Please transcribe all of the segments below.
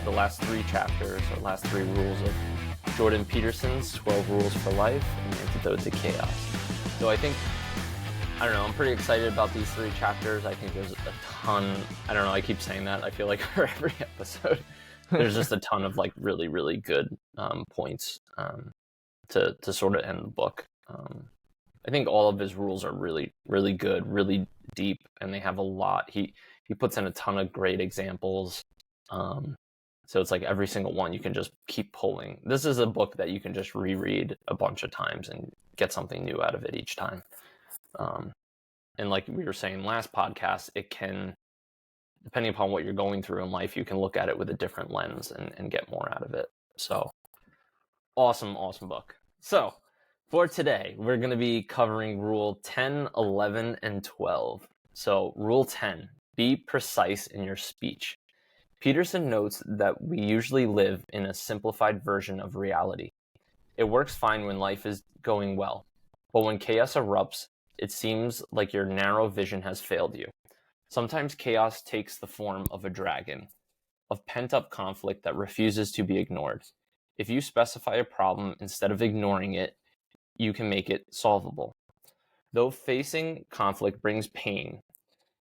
the last 3 chapters, or last 3 rules of Jordan Peterson's 12 Rules for Life and Antidote to Chaos. So I don't know, I'm pretty excited about these 3 chapters. I think there's a ton, I don't know, I keep saying that. I feel like for every episode, there's just a ton of like really, really good points to sort of end the book. I think all of his rules are really, really good, really deep, and they have a lot. He puts in a ton of great examples. So it's like every single one you can just keep pulling. This is a book that you can just reread a bunch of times and get something new out of it each time. And like we were saying last podcast, it can, depending upon what you're going through in life, you can look at it with a different lens and get more out of it. So awesome book. So for today, we're going to be covering Rule 10, 11, and 12. So Rule 10, be precise in your speech. Peterson notes that we usually live in a simplified version of reality. It works fine when life is going well, but when chaos erupts, it seems like your narrow vision has failed you. Sometimes chaos takes the form of a dragon, of pent-up conflict that refuses to be ignored. If you specify a problem instead of ignoring it, you can make it solvable. Though facing conflict brings pain,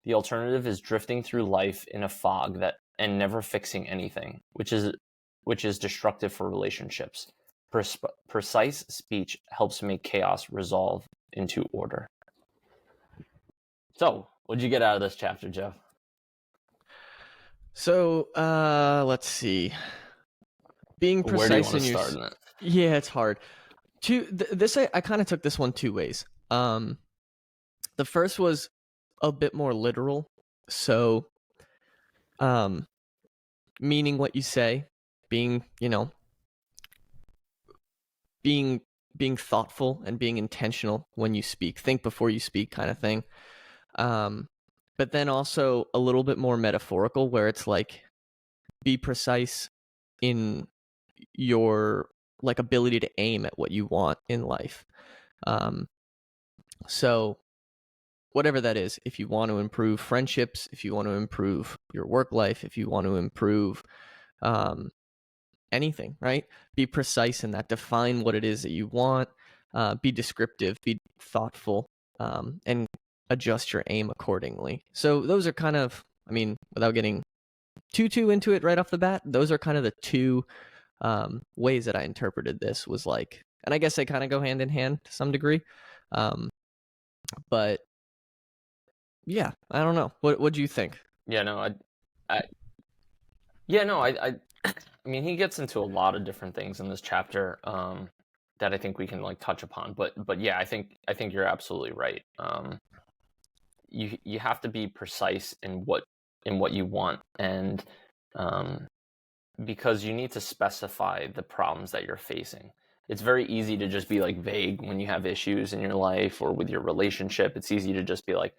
the alternative is drifting through life in a fog and never fixing anything, which is destructive for relationships. Precise speech helps make chaos resolve into order. So, what'd you get out of this chapter, Jeff? So, let's see. Being precise. Where do you want to start in it? Yeah, it's hard. I kind of took this one 2 ways. The first was a bit more literal. So, meaning what you say, being thoughtful and being intentional when you speak, think before you speak kind of thing. But then also a little bit more metaphorical, where it's like, be precise in your like ability to aim at what you want in life. So whatever that is, if you want to improve friendships, if you want to improve your work life, if you want to improve anything, right? Be precise in that. Define what it is that you want. Be descriptive, be thoughtful, and adjust your aim accordingly. So those are kind of, without getting too into it right off the bat, those are kind of the 2 ways that I interpreted this, was like, and I guess they kind of go hand in hand to some degree. But yeah, I don't know. What do you think? Yeah, no, I mean, he gets into a lot of different things in this chapter that I think we can like touch upon. But yeah, I think you're absolutely right. You have to be precise in what you want, and because you need to specify the problems that you're facing. It's very easy to just be like vague when you have issues in your life or with your relationship. It's easy to just be like,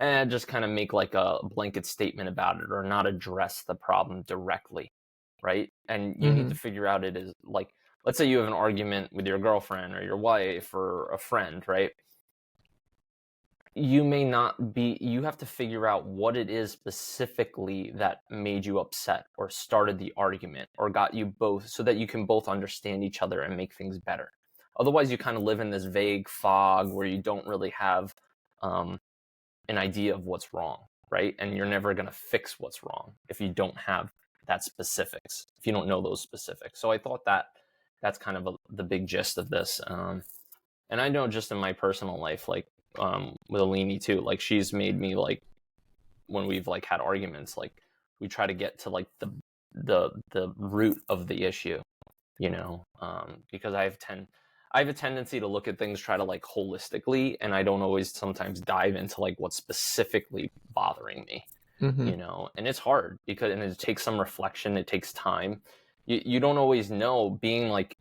just kind of make like a blanket statement about it, or not address the problem directly, right? And you need to figure out, it is like, let's say you have an argument with your girlfriend or your wife or a friend, right? You have to figure out what it is specifically that made you upset or started the argument or got you both, so that you can both understand each other and make things better. Otherwise, you kind of live in this vague fog where you don't really have an idea of what's wrong, right? And you're never going to fix what's wrong if you don't have that specifics, if you don't know those specifics. So I thought that's kind of the big gist of this. And I know just in my personal life, like with Alini too, like she's made me, like when we've like had arguments, like we try to get to like the root of the issue, because I have a tendency to look at things, try to like holistically, and I don't always sometimes dive into like what's specifically bothering me, and it's hard and it takes some reflection. It takes time. You don't always know, being like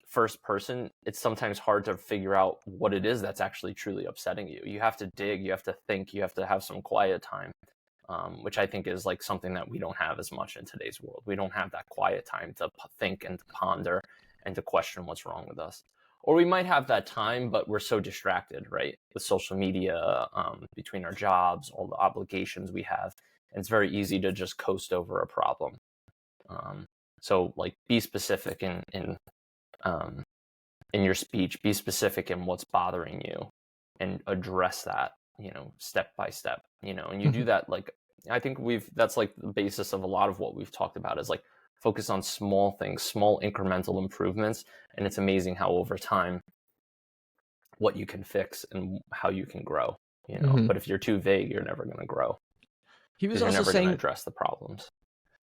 first person, it's sometimes hard to figure out what it is that's actually truly upsetting you. You have to dig, you have to think, you have to have some quiet time, which I think is like something that we don't have as much in today's world. We don't have that quiet time to think and to ponder and to question what's wrong with us. Or we might have that time, but we're so distracted, right? With social media, between our jobs, all the obligations we have. And it's very easy to just coast over a problem. So like be specific in your speech, be specific in what's bothering you and address that, step by step, and you do that. Like, I think that's like the basis of a lot of what we've talked about is like focus on small things, small incremental improvements. And it's amazing how over time, what you can fix and how you can grow, Mhm. but if you're too vague, you're never going to grow He was because you're also never going to saying address the problems.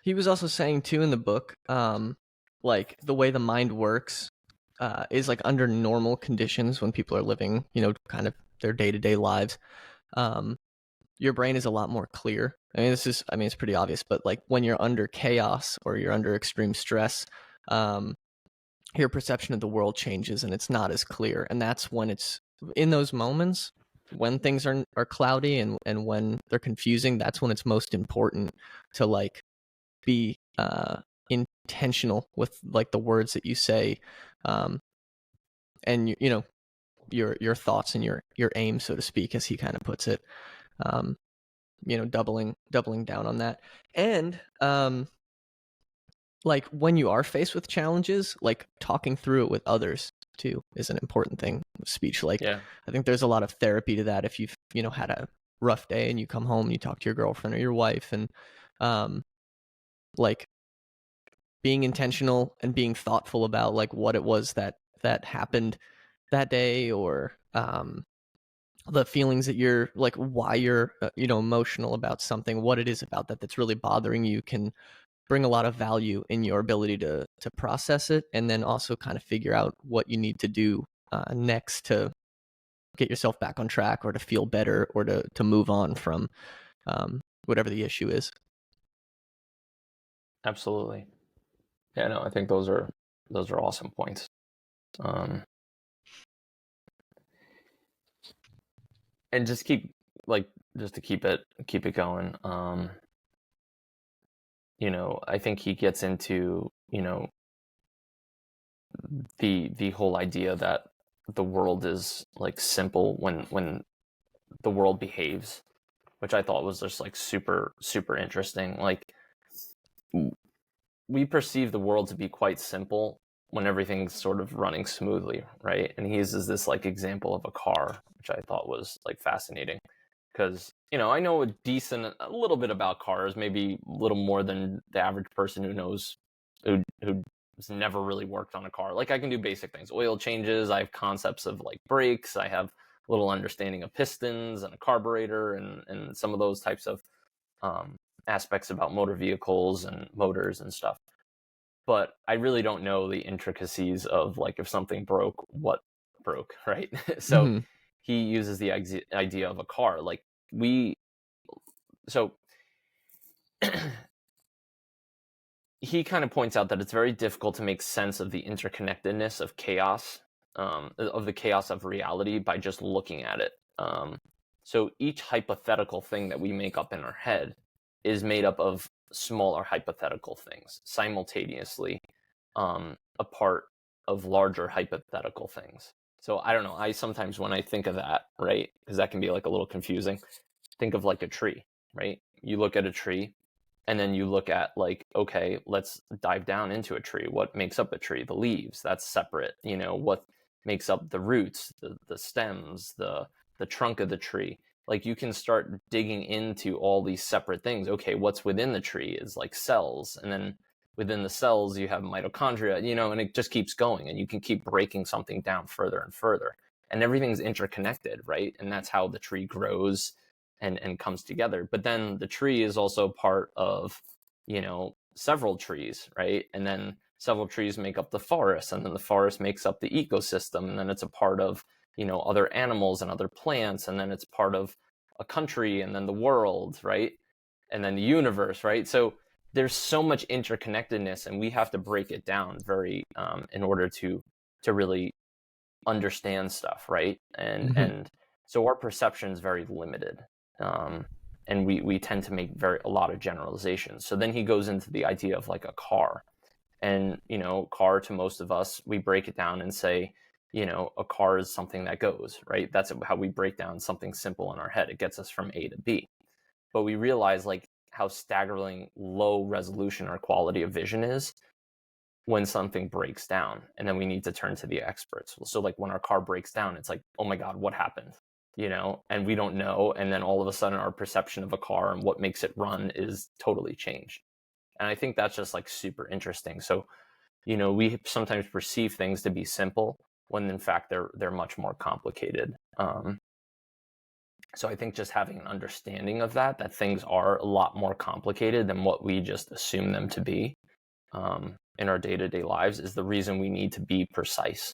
he was also saying too in the book, like the way the mind works is like under normal conditions when people are living, kind of their day-to-day lives. Um, your brain is a lot more clear. It's pretty obvious, but like when you're under chaos or you're under extreme stress, um, your perception of the world changes and it's not as clear. And that's when it's in those moments when things are cloudy and when they're confusing, that's when it's most important to like be intentional with like the words that you say, and your thoughts and your aim, so to speak, as he kind of puts it. Um, doubling down on that, and like when you are faced with challenges, like talking through it with others too is an important thing with speech. Like, Yeah, I think there's a lot of therapy to that. If you've had a rough day and you come home and you talk to your girlfriend or your wife, and um like being intentional and being thoughtful about like what it was that happened that day, or the feelings that you're like, why you're emotional about something, what it is about that's really bothering you, can bring a lot of value in your ability to process it, and then also kind of figure out what you need to do next to get yourself back on track, or to feel better, or to move on from whatever the issue is. absolutely. Yeah, no, I think those are awesome points. Um, and just just to keep it going. I think he gets into, the whole idea that the world is like simple when the world behaves, which I thought was just like super, super interesting. Like, we perceive the world to be quite simple when everything's sort of running smoothly, right? And he uses this like example of a car, which I thought was like fascinating, because I know a little bit about cars, maybe a little more than the average person who's never really worked on a car. Like, I can do basic things, oil changes. I have concepts of like brakes. I have a little understanding of pistons and a carburetor and some of those types of um, aspects about motor vehicles and motors and stuff. But I really don't know the intricacies of like if something broke, what broke, right? So Mm-hmm. he uses the idea of a car. Like, so he kind of points out that it's very difficult to make sense of the interconnectedness of chaos, of the chaos of reality, by just looking at it. So each hypothetical thing that we make up in our head is made up of smaller hypothetical things simultaneously, a part of larger hypothetical things. So I don't know. I sometimes, when I think of that, right, because that can be like a little confusing, think of like a tree, right? You look at a tree, and then you look at like, okay, let's dive down into a tree. What makes up a tree? The leaves, that's separate. What makes up the roots, the stems, the trunk of the tree. Like, you can start digging into all these separate things. Okay, what's within the tree is like cells, and then within the cells you have mitochondria, and it just keeps going, and you can keep breaking something down further and further, and everything's interconnected, right? And that's how the tree grows and comes together. But then the tree is also part of, several trees, right? And then several trees make up the forest, and then the forest makes up the ecosystem, and then it's a part of, other animals and other plants, and then it's part of a country, and then the world, right? And then the universe, right? So there's so much interconnectedness, and we have to break it down very, in order to really understand stuff, right? And Mm-hmm. and so our perception is very limited, um, and we tend to make a lot of generalizations. So then he goes into the idea of like a car, and car, to most of us, we break it down and say, a car is something that goes, right? That's how we break down something simple in our head. It gets us from A to B. But we realize, like, how staggeringly low resolution or quality of vision is when something breaks down, and then we need to turn to the experts. So like when our car breaks down, it's like, oh my God, what happened? And we don't know. And then all of a sudden our perception of a car and what makes it run is totally changed. And I think that's just like super interesting. So, we sometimes perceive things to be simple when in fact they're much more complicated. So I think just having an understanding of that things are a lot more complicated than what we just assume them to be, in our day-to-day lives, is the reason we need to be precise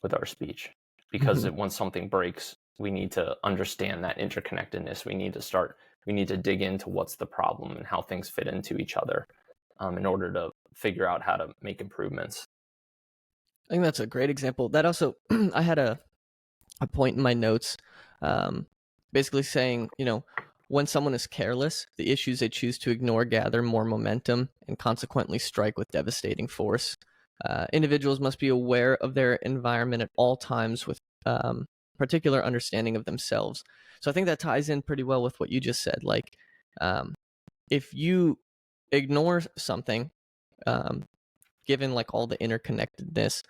with our speech. Because once something breaks, we need to understand that interconnectedness. We need to dig into what's the problem and how things fit into each other, in order to figure out how to make improvements. I think that's a great example. That also, I had a point in my notes, basically saying, when someone is careless, the issues they choose to ignore gather more momentum and consequently strike with devastating force. Individuals must be aware of their environment at all times with particular understanding of themselves. So I think that ties in pretty well with what you just said. Like, if you ignore something, given like all the interconnectedness,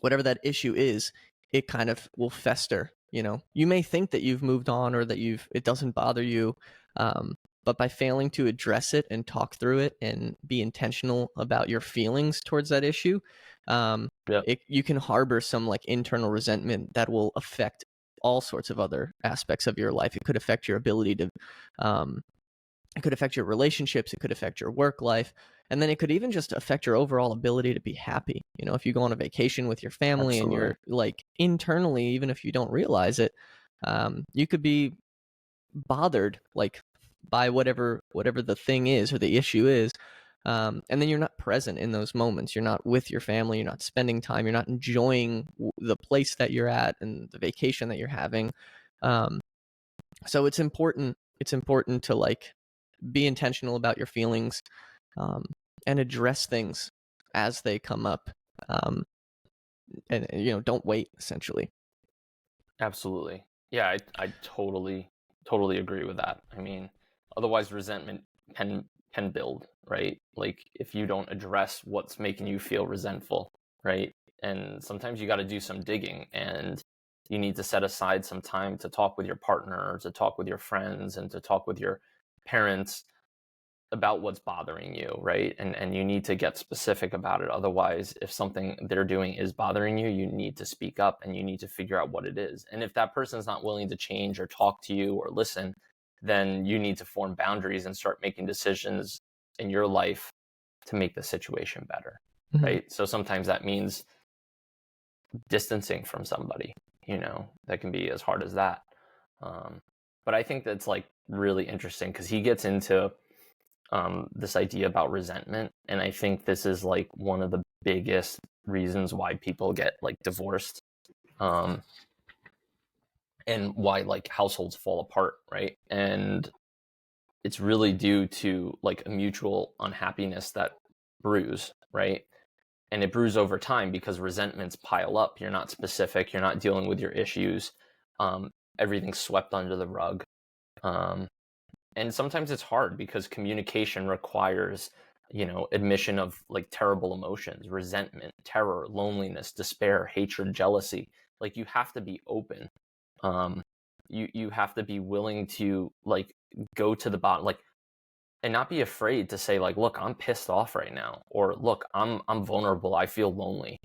whatever that issue is, it kind of will fester. You may think that you've moved on or that it doesn't bother you, but by failing to address it and talk through it and be intentional about your feelings towards that issue, you can harbor some like internal resentment that will affect all sorts of other aspects of your life. It could affect your ability to, it could affect your relationships. It could affect your work life. And then it could even just affect your overall ability to be happy. If you go on a vacation with your family and you're like internally, even if you don't realize it, you could be bothered like by whatever the thing is or the issue is. And then you're not present in those moments. You're not with your family. You're not spending time. You're not enjoying the place that you're at and the vacation that you're having. So it's important. It's important to like be intentional about your feelings, and address things as they come up, and don't wait, essentially. Absolutely. Yeah, I totally agree with that. I mean, otherwise resentment can build, right? Like if you don't address what's making you feel resentful, right? And sometimes you got to do some digging, and you need to set aside some time to talk with your partner, to talk with your friends, and to talk with your parents about what's bothering you, right? And you need to get specific about it. Otherwise, if something they're doing is bothering you, you need to speak up and you need to figure out what it is. And if that person's not willing to change or talk to you or listen, then you need to form boundaries and start making decisions in your life to make the situation better, right? So sometimes that means distancing from somebody, that can be as hard as that. But I think that's like really interesting because he gets into this idea about resentment. And I think this is like one of the biggest reasons why people get like divorced, and why like households fall apart, right? And it's really due to like a mutual unhappiness that brews, right? And it brews over time because resentments pile up. You're not specific. You're not dealing with your issues. Everything's swept under the rug. And sometimes it's hard because communication requires, admission of like terrible emotions, resentment, terror, loneliness, despair, hatred, jealousy. Like you have to be open. You have to be willing to like go to the bottom, like, and not be afraid to say like, look, I'm pissed off right now, or look, I'm vulnerable. I feel lonely.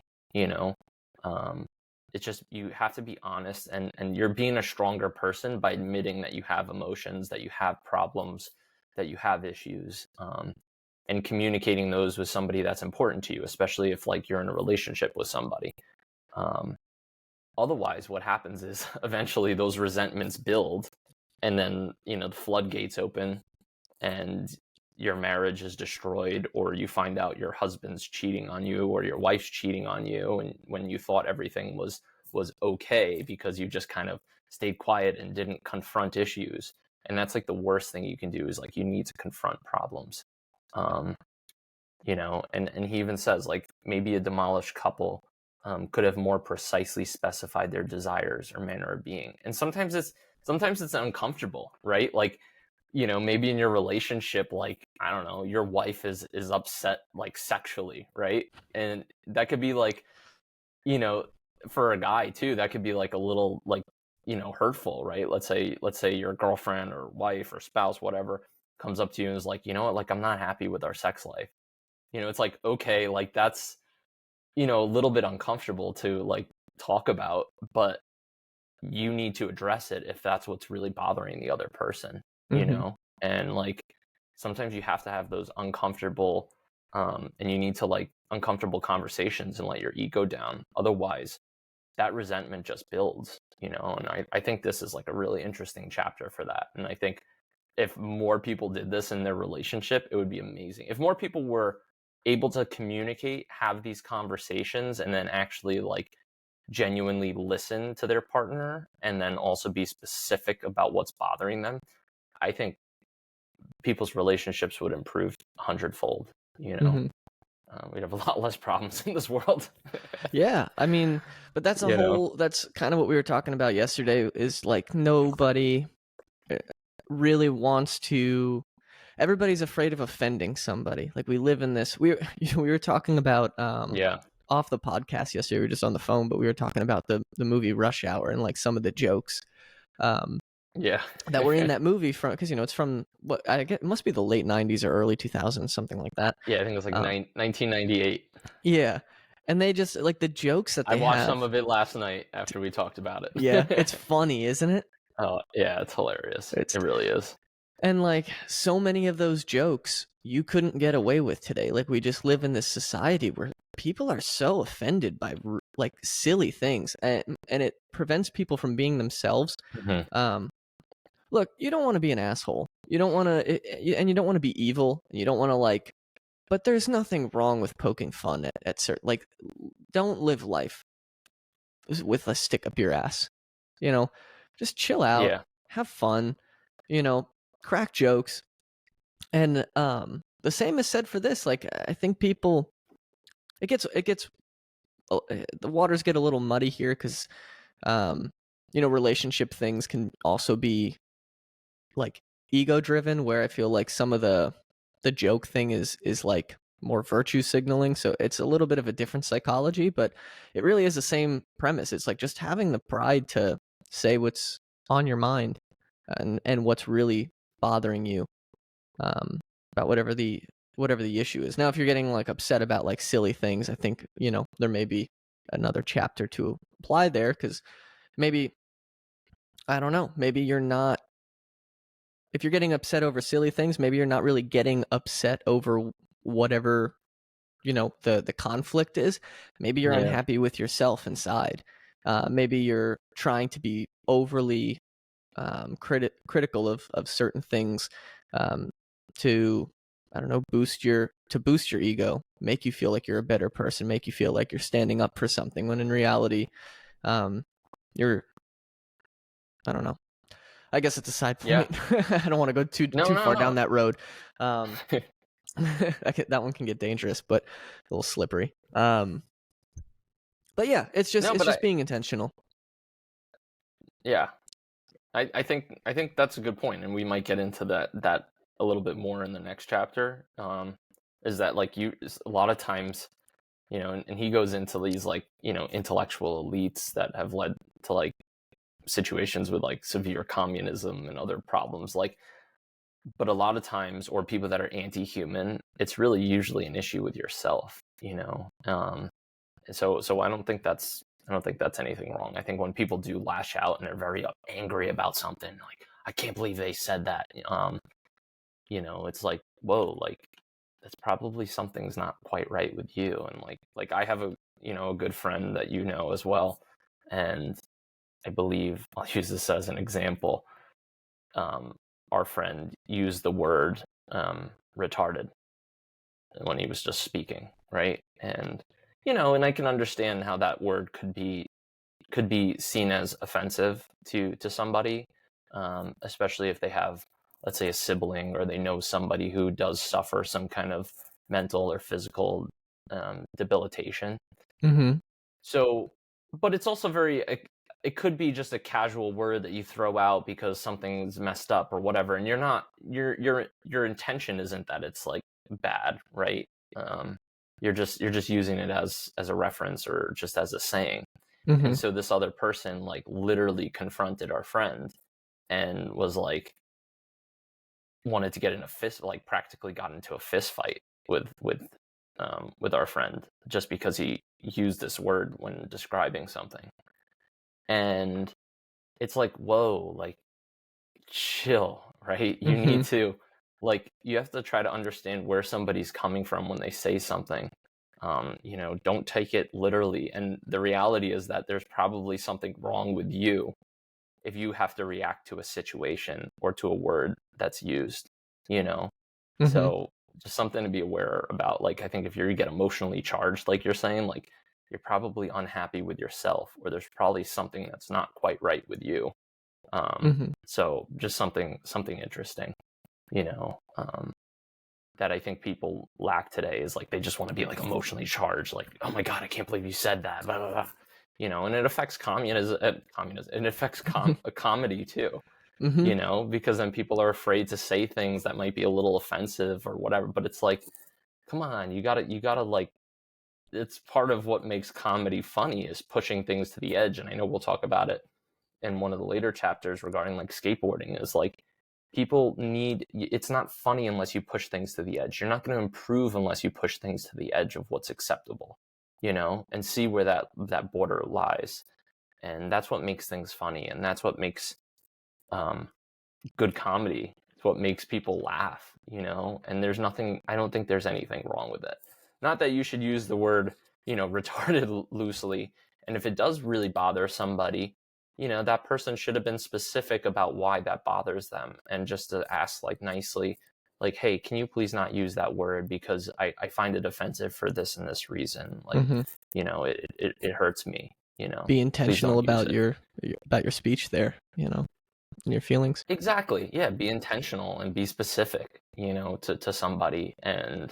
It's just you have to be honest, and you're being a stronger person by admitting that you have emotions, that you have problems, that you have issues, and communicating those with somebody that's important to you, especially if like you're in a relationship with somebody. Otherwise, what happens is eventually those resentments build, and then the floodgates open, and your marriage is destroyed, or you find out your husband's cheating on you or your wife's cheating on you, and when you thought everything was okay because you just kind of stayed quiet and didn't confront issues. And that's like the worst thing you can do, is like you need to confront problems. And he even says like maybe a demolished couple could have more precisely specified their desires or manner of being. And sometimes sometimes it's uncomfortable, right? Like, maybe in your relationship, like, I don't know, your wife is upset, like, sexually, right? And that could be like, for a guy too, that could be like a little, like, hurtful, right? Let's say your girlfriend or wife or spouse, whatever, comes up to you and is like, you know what, like, I'm not happy with our sex life. It's like, okay, like, that's, a little bit uncomfortable to, like, talk about, but you need to address it if that's what's really bothering the other person, Mm-hmm. and, like, sometimes you have to have those uncomfortable, and you need to, like, uncomfortable conversations and let your ego down. Otherwise, that resentment just builds, and I think this is, like, a really interesting chapter for that. And I think if more people did this in their relationship, it would be amazing. If more people were able to communicate, have these conversations, and then actually, like, genuinely listen to their partner and then also be specific about what's bothering them, I think people's relationships would improve 100-fold. Mm-hmm. We'd have a lot less problems in this world. Yeah, I mean, but that's that's kind of what we were talking about yesterday, is like nobody really wants to, everybody's afraid of offending somebody. Like we live in this, we were talking about Yeah. off the podcast yesterday, we were just on the phone, but we were talking about the movie Rush Hour and like some of the jokes Yeah. that were in that movie, from, because it's from, what I get, it must be the late 90s or early 2000s, something like that. Yeah, I think it was like 1998. Yeah, and they just like the jokes that I they watched have. some of it last night after we talked about it. Yeah, it's funny, isn't it? Oh, yeah, it's hilarious. It really is. And like so many of those jokes you couldn't get away with today. Like we just live in this society where people are so offended by like silly things, and it prevents people from being themselves. Mm-hmm. Look, you don't want to be an asshole. You don't want to, and you don't want to be evil. And you don't want to, like, but there's nothing wrong with poking fun at certain, like, don't live life with a stick up your ass. Just chill out, Yeah. have fun, crack jokes. And the same is said for this. Like I think people, it gets the waters get a little muddy here because relationship things can also be like ego driven, where I feel like some of the joke thing is like more virtue signaling, so it's a little bit of a different psychology, but it really is the same premise. It's like just having the pride to say what's on your mind, and what's really bothering you, about whatever the issue is. Now if you're getting like upset about like silly things, I think there may be another chapter to apply there, because maybe, I don't know, maybe you're not, if you're getting upset over silly things, maybe you're not really getting upset over whatever the conflict is. Maybe you're Yeah. unhappy with yourself inside. Maybe you're trying to be overly critical of certain things, to, I don't know, boost your ego, make you feel like you're a better person, make you feel like you're standing up for something, when in reality, you're, I don't know. I guess it's a side point. Yeah. I don't want to go too far down that road. That one can get dangerous, but a little slippery. But yeah, it's just being intentional. Yeah, I think that's a good point, and we might get into that a little bit more in the next chapter. Is that, like, a lot of times, and he goes into these, like, intellectual elites that have led to, like, situations with, like, severe communism and other problems, like, but a lot of times, or people that are anti-human, it's really usually an issue with yourself, so I don't think that's anything wrong. I think when people do lash out and they're very angry about something, like, I can't believe they said that, it's like, whoa, like, that's probably something's not quite right with you. And like I have a good friend that as well, and I believe, I'll use this as an example. Our friend used the word retarded when he was just speaking, right? And and I can understand how that word could be seen as offensive to somebody, especially if they have, let's say, a sibling, or they know somebody who does suffer some kind of mental or physical debilitation. Mm-hmm. So, but it's also very it could be just a casual word that you throw out because something's messed up or whatever, and your intention isn't that it's like bad, right? You're just using it as a reference or just as a saying. And so this other person like literally confronted our friend and was like, wanted to get in a fist, like practically got into a fist fight with our friend just because he used this word when describing something. And it's like, whoa, like chill, right? You need to, like, you have to try to understand where somebody's coming from when they say something. You know, don't take it literally. And the reality is that there's probably something wrong with you if you have to react to a situation or to a word that's used, you know? So just something to be aware about. Like, I think if you get emotionally charged, like you're saying, like, you're probably unhappy with yourself, or there's probably something that's not quite right with you. So just something interesting, you know, that I think people lack today is like, they just want to be like emotionally charged. Like, oh my God, I can't believe you said that. Blah, blah, blah. You know, and it affects communism. It affects comedy too, you know, because then people are afraid to say things that might be a little offensive or whatever. But it's like, come on, you gotta like, it's part of what makes comedy funny is pushing things to the edge. And I know we'll talk about it in one of the later chapters regarding like skateboarding, is like, people need, it's not funny unless you push things to the edge. You're not going to improve unless you push things to the edge of what's acceptable, you know, and see where that border lies. And that's what makes things funny, and that's what makes good comedy. It's what makes people laugh, you know. And there's nothing, I don't think there's anything wrong with it. Not that you should use the word, you know, retarded loosely. And if it does really bother somebody, you know, that person should have been specific about why that bothers them, and just to ask like nicely, like, hey, can you please not use that word because I find it offensive for this and this reason. Like, you know, it hurts me, you know. Be intentional about your speech there, you know, and your feelings. Exactly. Yeah, be intentional and be specific, you know, to somebody, and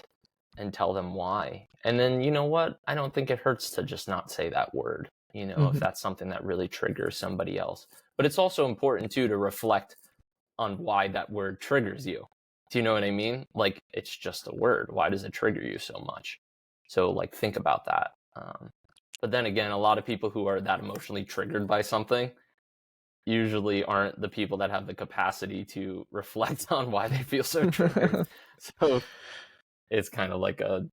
tell them why. And then, you know what? I don't think it hurts to just not say that word, you know, if that's something that really triggers somebody else. But it's also important too to reflect on why that word triggers you. Do you know what I mean? Like, it's just a word. Why does it trigger you so much? So like, think about that. But then again, a lot of people who are that emotionally triggered by something usually aren't the people that have the capacity to reflect on why they feel so triggered. So it's kind of like a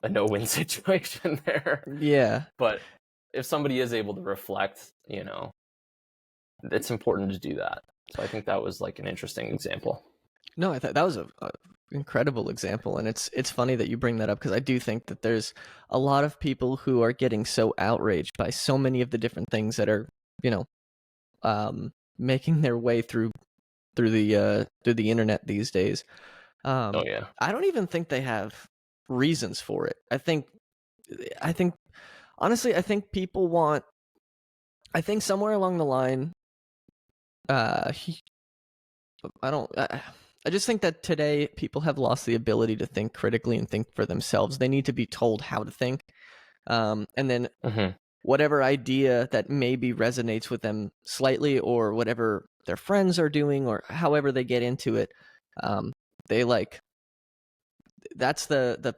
no-win situation there. Yeah. But if somebody is able to reflect, you know, it's important to do that. So I think that was like an interesting example. No, I thought that was a incredible example, and it's funny that you bring that up, because I do think that there's a lot of people who are getting so outraged by so many of the different things that are, you know, making their way through the internet these days. Oh yeah. I don't even think they have reasons for it. I think honestly, I think people want, I think somewhere along the line, I just think that today people have lost the ability to think critically and think for themselves. They need to be told how to think. And then whatever idea that maybe resonates with them slightly, or whatever their friends are doing, or however they get into it, they like, that's the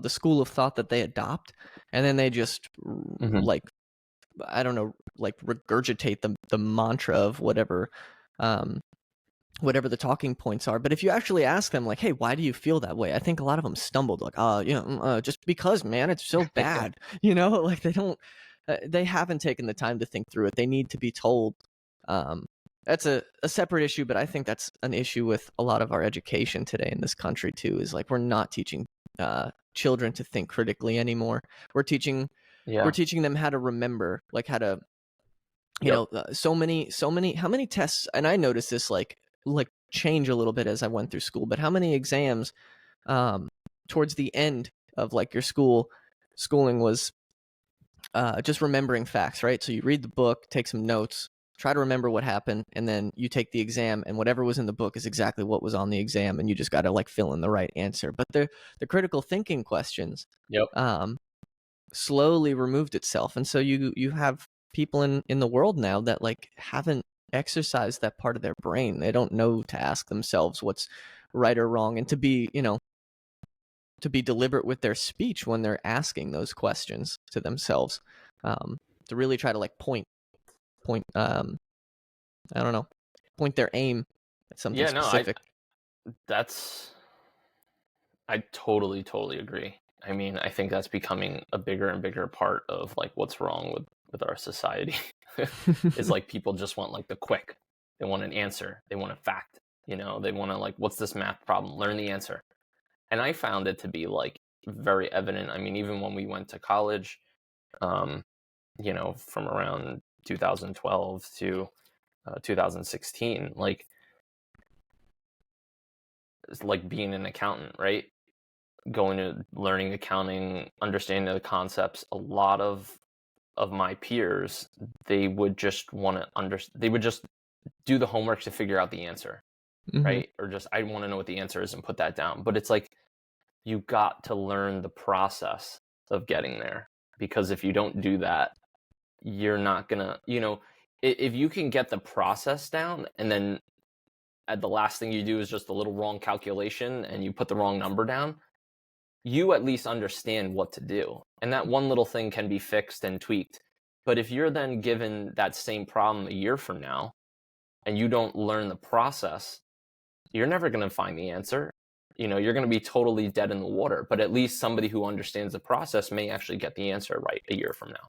school of thought that they adopt, and then they just like, I don't know, like regurgitate the mantra of whatever the talking points are. But if you actually ask them, like, hey, why do you feel that way? I think a lot of them stumbled, like, you know, just because, man, it's so bad, you know, like they haven't taken the time to think through it. They need to be told. That's a separate issue, but I think that's an issue with a lot of our education today in this country too, is like, we're not teaching children to think critically anymore. We're teaching them how to remember, like how to, you know, so many, how many tests, and I noticed this like change a little bit as I went through school, but how many exams towards the end of like your schooling was just remembering facts, right? So you read the book, take some notes, try to remember what happened, and then you take the exam, and whatever was in the book is exactly what was on the exam, and you just got to like fill in the right answer. But the critical thinking questions slowly removed itself, and so you have people in the world now that like haven't exercised that part of their brain. They don't know to ask themselves what's right or wrong, and to be, to be deliberate with their speech when they're asking those questions to themselves, to really try to like point, I don't know, point their aim at something Yeah, no, I specific. that's I totally agree. I mean, I think that's becoming a bigger and bigger part of like what's wrong with our society. Is like people just want like the quick. They want an answer. They want a fact. They want to like, what's this math problem? Learn the answer. And I found it to be like very evident. I mean, even when we went to college, um, from around 2012 to 2016, like it's like being an accountant, right? Going to learning accounting, understanding the concepts. A lot of my peers, they would just want to they would just do the homework to figure out the answer, Mm-hmm. right? Or just, I want to know what the answer is and put that down. But it's like, you got to learn the process of getting there, because if you don't do that, you're not gonna, if you can get the process down and then the last thing you do is just a little wrong calculation and you put the wrong number down, you at least understand what to do. And that one little thing can be fixed and tweaked. But if you're then given that same problem a year from now and you don't learn the process, you're never going to find the answer. You're going to be totally dead in the water. But at least somebody who understands the process may actually get the answer right a year from now.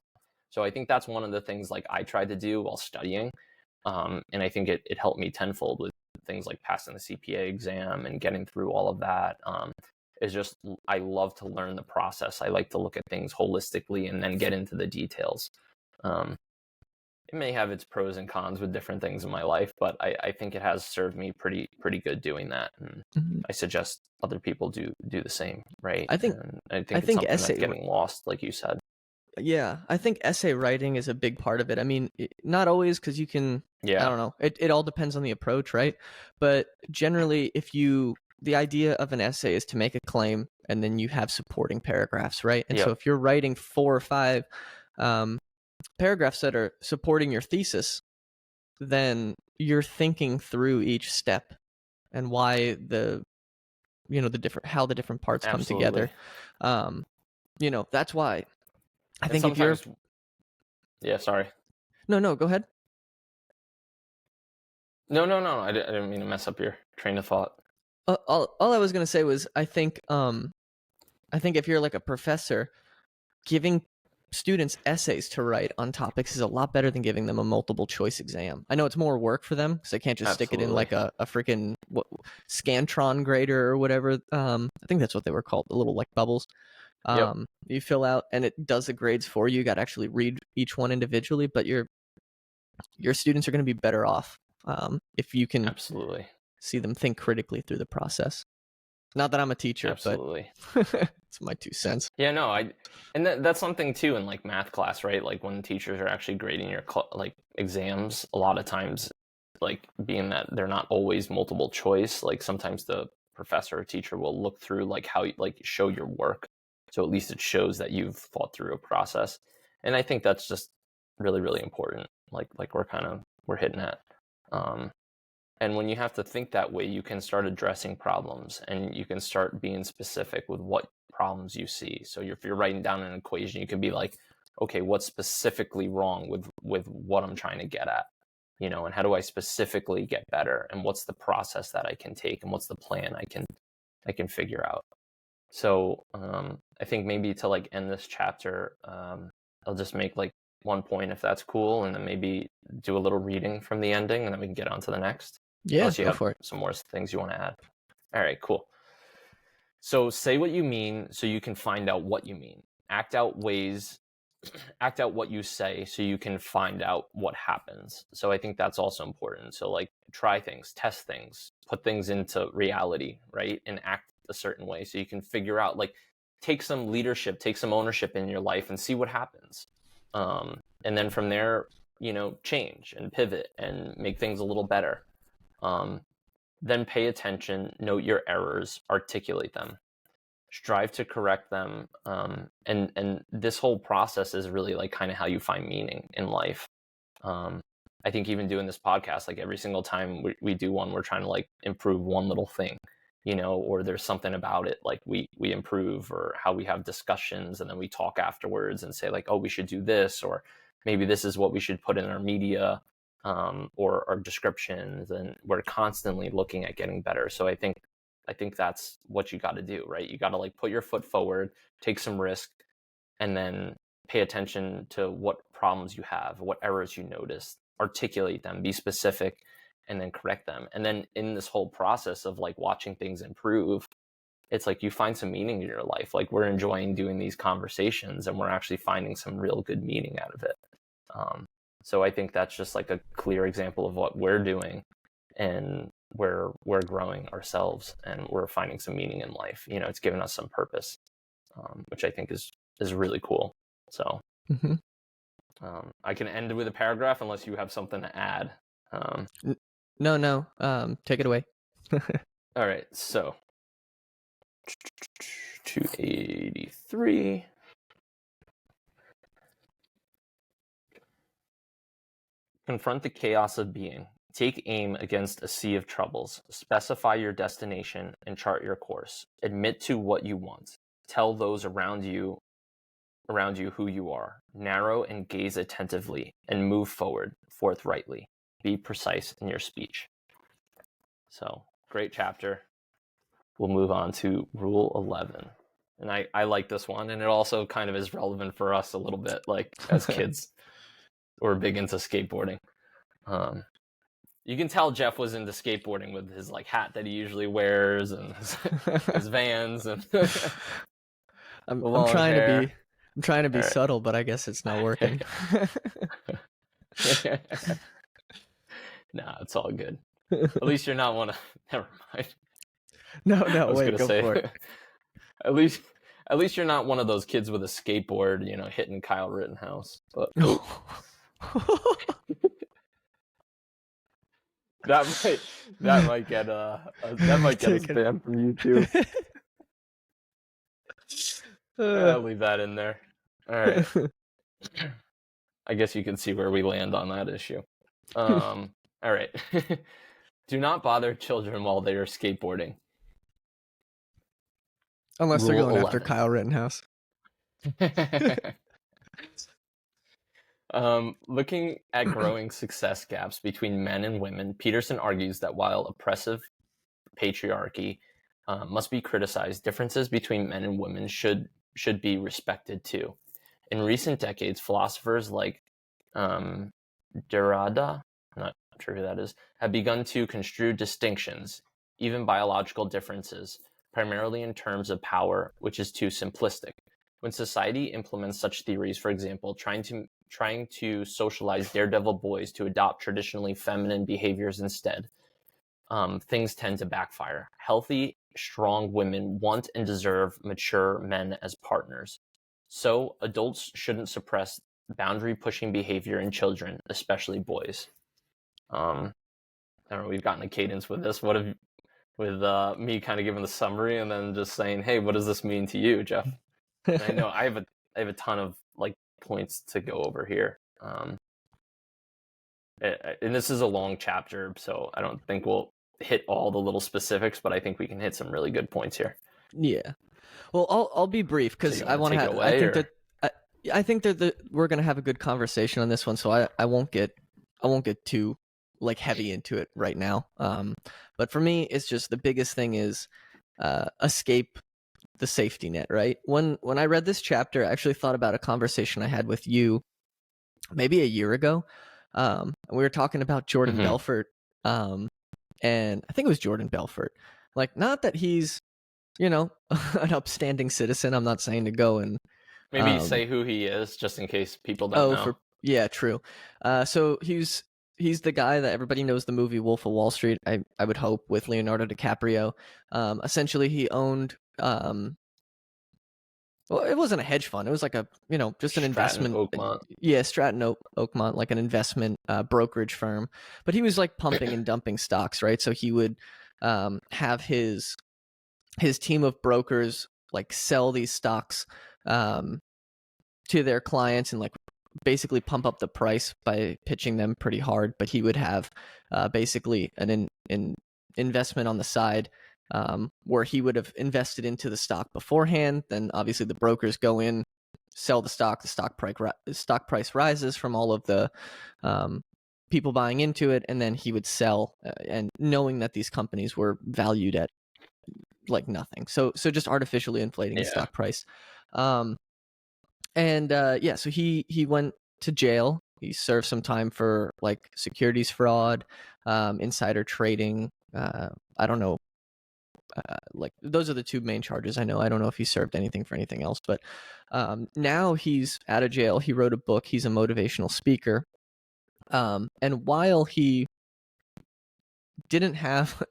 So I think that's one of the things like I tried to do while studying. And I think it helped me tenfold with things like passing the CPA exam and getting through all of that. Is just, I love to learn the process. I like to look at things holistically and then get into the details. It may have its pros and cons with different things in my life, but I think it has served me pretty good doing that. And Mm-hmm. I suggest other people do the same, right? I think And I think I it's think something that's essay getting lost, like you said. Yeah, I think essay writing is a big part of it. I mean, not always, because you can, I Yeah. don't know, it all depends on the approach, right? But generally, the idea of an essay is to make a claim and then you have supporting paragraphs, right? And so Yep. if you're writing 4 or 5 paragraphs that are supporting your thesis, then you're thinking through each step and why how the different parts come Absolutely. together. That's why I And think if you're, sometimes, yeah, sorry. no, go ahead. No. I didn't mean to mess up your train of thought. All I was gonna say was I think if you're like a professor, giving students essays to write on topics is a lot better than giving them a multiple choice exam. I know it's more work for them because they can't just stick it in Absolutely. like a freaking Scantron grader or whatever. I think that's what they were called, the little like bubbles. Yep. You fill out and it does the grades for you. You got to actually read each one individually, but your students are going to be better off if you can Absolutely. see them think critically through the process. Not that I'm a teacher, Absolutely. but it's my 2 cents. Yeah, no, and that's something too in like math class, right? Like when teachers are actually grading your like exams, a lot of times, like being that they're not always multiple choice, like sometimes the professor or teacher will look through like how you like show your work. So at least it shows that you've thought through a process. And I think that's just really important. Like we're hitting at. And when you have to think that way, you can start addressing problems and you can start being specific with what problems you see. So if you're writing down an equation, you can be like, okay, what's specifically wrong with what I'm trying to get at? And how do I specifically get better? And what's the process that I can take? And what's the plan I can figure out? So I think maybe to like end this chapter, I'll just make like one point if that's cool, and then maybe do a little reading from the ending, and then we can get on to the next. Yeah, Unless you go have for it. some more things you want to add. All right, cool. So say what you mean so you can find out what you mean. Act out what you say so you can find out what happens. So I think that's also important. So like try things, test things, put things into reality, right? And act a certain way so you can figure out, like, take some leadership, take some ownership in your life and see what happens. And then from there, change and pivot and make things a little better. Then pay attention, note your errors, articulate them. strive to correct them. And this whole process is really like kind of how you find meaning in life. I think even doing this podcast, like every single time we do one, we're trying to like improve one little thing, or there's something about it, like we improve, or how we have discussions and then we talk afterwards and say like, oh, we should do this, or maybe this is what we should put in our media, or our descriptions, and we're constantly looking at getting better. So I think that's what you got to do, right? You got to like put your foot forward, take some risk, and then pay attention to what problems you have, what errors you notice, articulate them, be specific, and then correct them. And then in this whole process of like watching things improve, it's like you find some meaning in your life. Like we're enjoying doing these conversations and we're actually finding some real good meaning out of it. So I think that's just like a clear example of what we're doing, and where we're growing ourselves and we're finding some meaning in life. It's given us some purpose, which I think is really cool. So I can end with a paragraph unless you have something to add. No. Take it away. All right. So 283. Confront the chaos of being. Take aim against a sea of troubles. Specify your destination and chart your course. Admit to what you want. Tell those around you who you are. Narrow and gaze attentively, and move forward forthrightly. Be precise in your speech. So, great chapter. We'll move on to Rule 11. And I like this one, and it also kind of is relevant for us a little bit, like as kids. We're big into skateboarding. You can tell Jeff was into skateboarding with his like hat that he usually wears and his Vans and I'm trying to be subtle, but I guess it's not working. Nah, it's all good. At least you're not one of. Never mind. No, wait, go for it. At least you're not one of those kids with a skateboard, hitting Kyle Rittenhouse. But that might get us banned from YouTube. I'll leave that in there. All right. I guess you can see where we land on that issue. All right. Do not bother children while they are skateboarding. Unless they're going after Kyle Rittenhouse. Looking at growing success gaps between men and women, Peterson argues that while oppressive patriarchy must be criticized, differences between men and women should be respected too. In recent decades, philosophers like Derrida, I'm not sure who that is, have begun to construe distinctions, even biological differences, primarily in terms of power, which is too simplistic. When society implements such theories, for example, trying to socialize daredevil boys to adopt traditionally feminine behaviors instead, things tend to backfire. Healthy, strong women want and deserve mature men as partners. So adults shouldn't suppress boundary-pushing behavior in children, especially boys. I don't know, we've gotten a cadence with this. What have with me kind of giving the summary and then just saying, hey, what does this mean to you, Jeff? And I know I have a ton of like points to go over here. And this is a long chapter, so I don't think we'll hit all the little specifics, but I think we can hit some really good points here. Yeah. Well, I'll be brief because So I want to have. I think that we're gonna have a good conversation on this one, so I won't get too like heavy into it right now. But for me, it's just the biggest thing is escape the safety net, right? When I read this chapter, I actually thought about a conversation I had with you maybe a year ago. We were talking about Jordan Belfort, and I think it was Jordan Belfort. Like, not that he's, an upstanding citizen. I'm not saying to go and maybe say who he is, just in case people don't know. Yeah, true. So he's the guy that everybody knows the movie Wolf of Wall Street, I would hope, with Leonardo DiCaprio. Essentially, he owned, well, it wasn't a hedge fund. It was like a, just an investment. Oakmont. Yeah, Stratton Oakmont, like an investment brokerage firm. But he was like pumping and dumping stocks, right? So he would have his team of brokers like sell these stocks to their clients and like basically pump up the price by pitching them pretty hard. But he would have basically an investment on the side where he would have invested into the stock beforehand. Then obviously the brokers go in, sell the stock price rises from all of the people buying into it, and then he would sell, and knowing that these companies were valued at like nothing, so just artificially inflating the stock price. So he went to jail. He served some time for like securities fraud, insider trading. I don't know. Like those are the two main charges I know. I don't know if he served anything for anything else, but now he's out of jail. He wrote a book. He's a motivational speaker. And while he didn't have,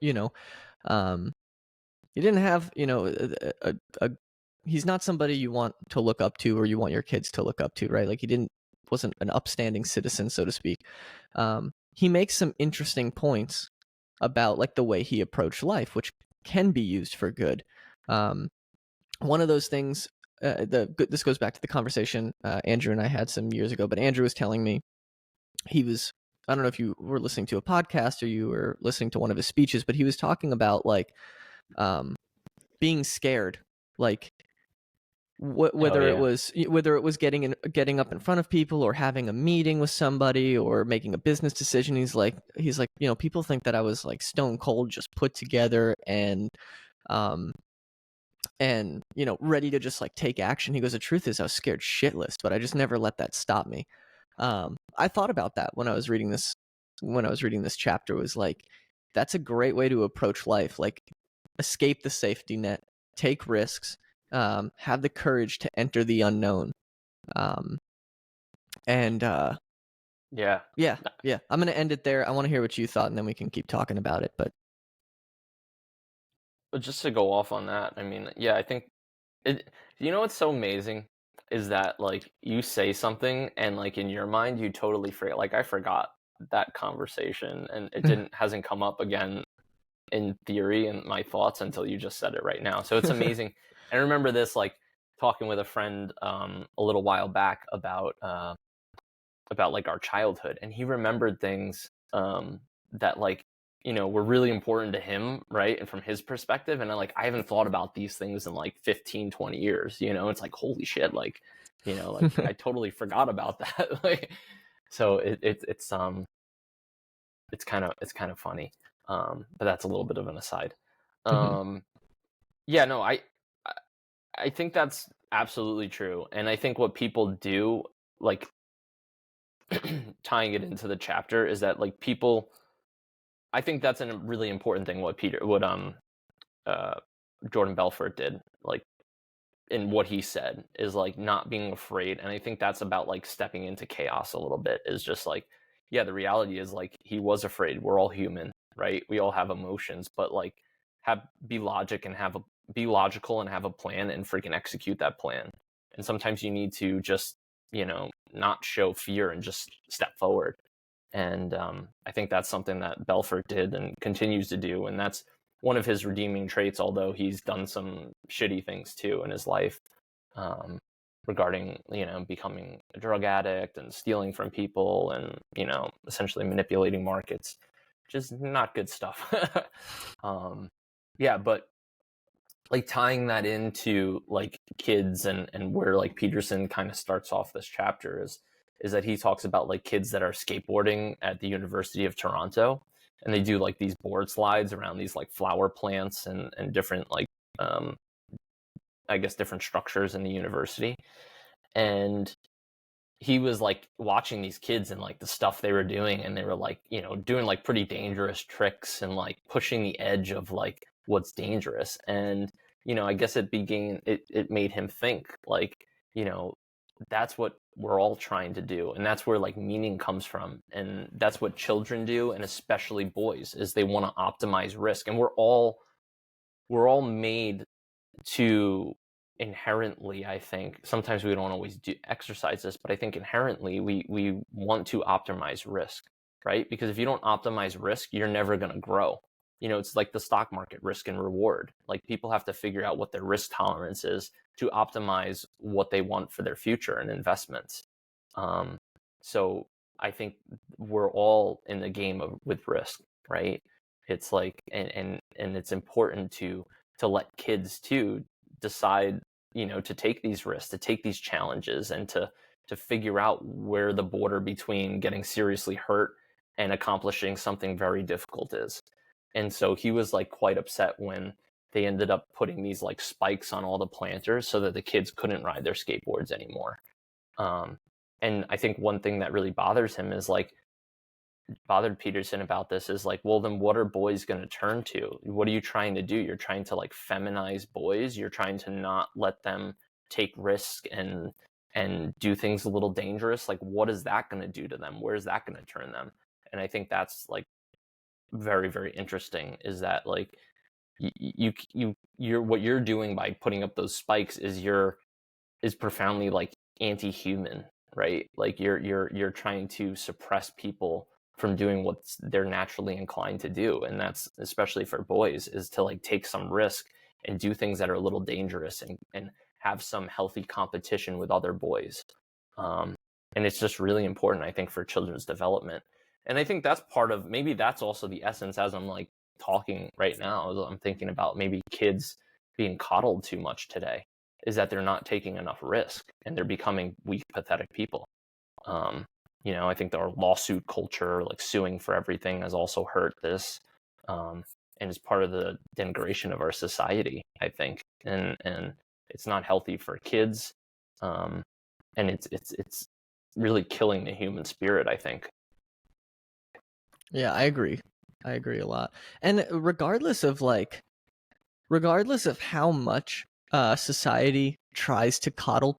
he's not somebody you want to look up to or you want your kids to look up to, right? Like wasn't an upstanding citizen, so to speak. He makes some interesting points about like the way he approached life, which can be used for good. One of those things, this goes back to the conversation Andrew and I had some years ago, but Andrew was telling me I don't know if you were listening to a podcast or you were listening to one of his speeches, but he was talking about like being scared, like whether it was getting up in front of people or having a meeting with somebody or making a business decision. He's like, people think that I was like stone cold, just put together and ready to just like take action. He goes, the truth is I was scared shitless, but I just never let that stop me. I thought about that when I was reading this chapter. Was like, that's a great way to approach life. Like, escape the safety net, take risks, have the courage to enter the unknown. I'm gonna end it there. I want to hear what you thought, and then we can keep talking about it. But just to go off on that, I mean, I think what's so amazing is that like you say something and like in your mind you totally forget. Like I forgot that conversation and it hasn't come up again in theory and my thoughts until you just said it right now. So it's amazing. And I remember this, like talking with a friend a little while back about like our childhood, and he remembered things that like were really important to him, right? And from his perspective, and I haven't thought about these things in like 15-20 years. It's like, holy shit, like like I totally forgot about that. Like, so it's kind of funny, but that's a little bit of an aside. I think that's absolutely true, and I think what people do, like tying it into the chapter, is that like people, I think that's a really important thing what Jordan Belfort did, like in what he said, is like not being afraid. And I think that's about like stepping into chaos a little bit, is just like, the reality is like he was afraid. We're all human, right? We all have emotions, but like be logical and have a plan and freaking execute that plan. And sometimes you need to just, not show fear and just step forward. And I think that's something that Belfort did and continues to do. And that's one of his redeeming traits, although he's done some shitty things too in his life, regarding, becoming a drug addict and stealing from people and, essentially manipulating markets, which is not good stuff. But like tying that into like kids and where like Peterson kind of starts off this chapter is that he talks about like kids that are skateboarding at the University of Toronto, and they do like these board slides around these like flower plants and different like I guess different structures in the university. And he was like watching these kids and like the stuff they were doing, and they were like, doing like pretty dangerous tricks and like pushing the edge of like what's dangerous. And I guess it made him think like, that's what we're all trying to do, and that's where like meaning comes from, and that's what children do, and especially boys, is they want to optimize risk. And we're all made to inherently, I think, sometimes we don't always exercise this, but I think inherently we want to optimize risk, right? Because if you don't optimize risk, you're never going to grow. it's like the stock market, risk and reward. Like people have to figure out what their risk tolerance is to optimize what they want for their future and investments. So I think we're all in the game with risk, right? It's like, and it's important to let kids too decide, to take these risks, to take these challenges, and to figure out where the border between getting seriously hurt and accomplishing something very difficult is. And so he was like quite upset when they ended up putting these like spikes on all the planters so that the kids couldn't ride their skateboards anymore. And I think one thing that really bothers him is like, bothered Peterson about this is like, well, then what are boys going to turn to? What are you trying to do? You're trying to like feminize boys. You're trying to not let them take risk and do things a little dangerous. Like, what is that going to do to them? Where is that going to turn them? And I think that's like very, very interesting, is that like you're what you're doing by putting up those spikes is profoundly like anti-human, right? Like you're trying to suppress people from doing what they're naturally inclined to do, and that's especially for boys, is to like take some risk and do things that are a little dangerous and have some healthy competition with other boys. And it's just really important, I think, for children's development. And I think that's maybe that's also the essence, as I'm like talking right now, I'm thinking about maybe kids being coddled too much today, is that they're not taking enough risk and they're becoming weak, pathetic people. I think our lawsuit culture, like suing for everything, has also hurt this, and is part of the denigration of our society, I think. And it's not healthy for kids, and it's really killing the human spirit, I think. Yeah, I agree a lot. And regardless of how much society tries to coddle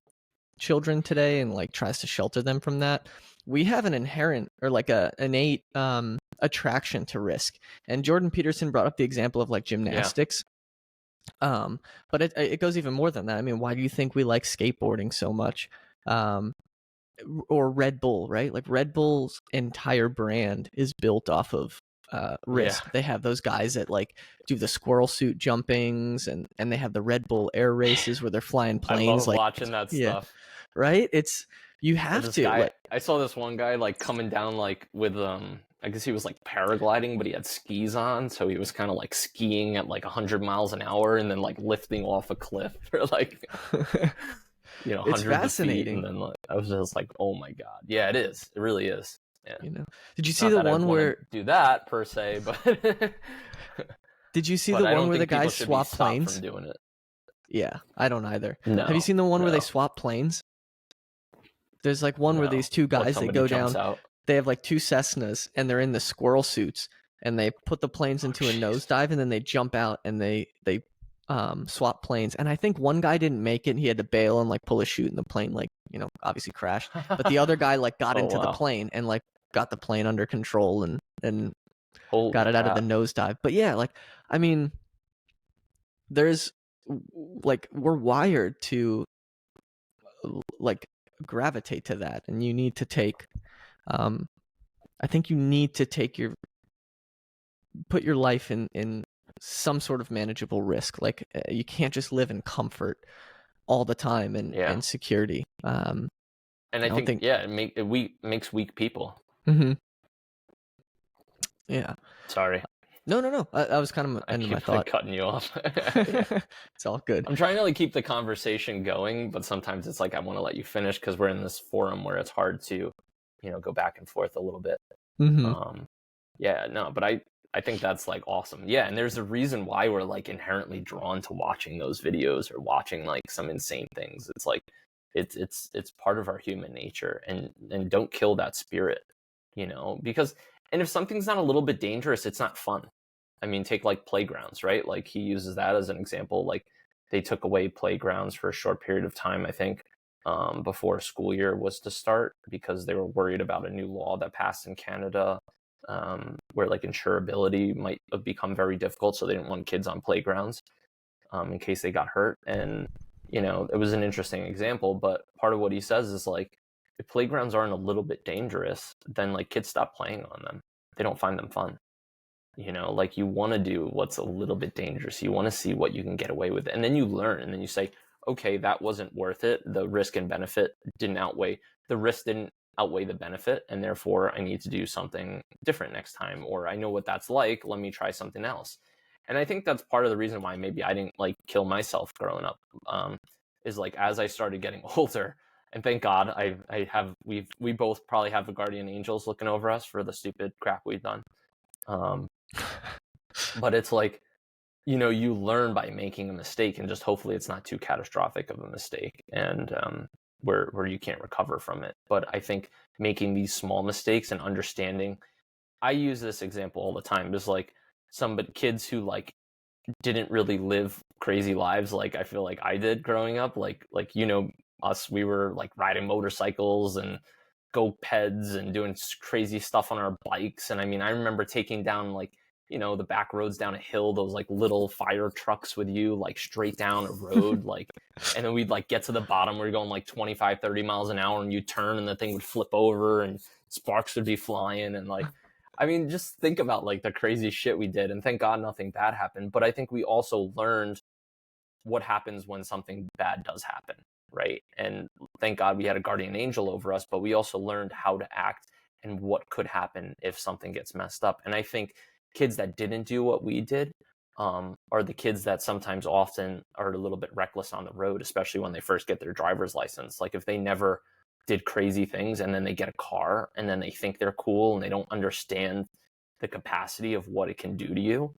children today and like tries to shelter them from that, we have an inherent or like a innate attraction to risk. And Jordan Peterson brought up the example of like gymnastics. Yeah. But it goes even more than that. I mean, why do you think we like skateboarding so much? Or Red Bull, right? Like Red Bull's entire brand is built off of risk. Yeah. They have those guys that like do the squirrel suit jumpings, and they have the Red Bull air races where they're flying planes. I love like watching that stuff. Right? It's you have to. Guy, like, I saw this one guy like coming down like with I guess he was like paragliding, but he had skis on, so he was kind of like skiing at like 100 miles an hour and then like lifting off a cliff for like it's fascinating. And then like, I was just like, oh my god, yeah, it is. It really is. Yeah. Did you see the one where do that per se? But did you see the one where the guys swap planes? From doing it. Yeah, I don't either. No, have you seen the one where they swap planes? There's like one where these two guys, they go down. Out. They have like two Cessnas and they're in the squirrel suits, and they put the planes into a nosedive, and then they jump out and they swap planes. And I think one guy didn't make it, and he had to bail and like pull a chute, and the plane like obviously crashed. But the other guy like got into the plane and like got the plane under control and got it out of the nosedive. But yeah, like I mean, there's like we're wired to like gravitate to that, and you need to take I think you need to put your life in some sort of manageable risk. Like you can't just live in comfort all the time and security. And I think it makes weak people. Mm-hmm. Yeah. Sorry. No. I was kind of ending my thought. Cutting you off. It's all good. I'm trying to like keep the conversation going, but sometimes it's like I want to let you finish because we're in this forum where it's hard to, go back and forth a little bit. Mm-hmm. But I think that's like awesome. Yeah, and there's a reason why we're like inherently drawn to watching those videos or watching like some insane things. It's like it's part of our human nature, and don't kill that spirit, because. And if something's not a little bit dangerous, it's not fun. I mean, take like playgrounds, right? Like he uses that as an example. Like they took away playgrounds for a short period of time, I think, before school year was to start, because they were worried about a new law that passed in Canada, where like insurability might have become very difficult. So they didn't want kids on playgrounds in case they got hurt. And, it was an interesting example. But part of what he says is like, if playgrounds aren't a little bit dangerous, then like kids stop playing on them. They don't find them fun. Like you want to do what's a little bit dangerous. You want to see what you can get away with. And then you learn, and then you say, okay, that wasn't worth it. The risk and benefit the risk didn't outweigh the benefit, and therefore I need to do something different next time, or I know what that's like. Let me try something else. And I think that's part of the reason why maybe I didn't like kill myself growing up, is like as I started getting older, and thank God we both probably have the guardian angels looking over us for the stupid crap we've done. But it's like, you learn by making a mistake, and just hopefully it's not too catastrophic of a mistake, and where you can't recover from it. But I think making these small mistakes and understanding, I use this example all the time. There's like some kids who like didn't really live crazy lives like I feel like I did growing up, like us, we were like riding motorcycles and go peds and doing crazy stuff on our bikes. And I mean, I remember taking down like the back roads down a hill, those like little fire trucks with you like straight down a road, like, and then we'd like get to the bottom, we're going like 25-30 miles an hour, and you turn and the thing would flip over and sparks would be flying. And like, I mean, just think about like the crazy shit we did, and thank God nothing bad happened. But I think we also learned what happens when something bad does happen, right? And thank God we had a guardian angel over us, but we also learned how to act and what could happen if something gets messed up. And I think kids that didn't do what we did are the kids that sometimes often are a little bit reckless on the road, especially when they first get their driver's license. Like if they never did crazy things and then they get a car and then they think they're cool and they don't understand the capacity of what it can do to you,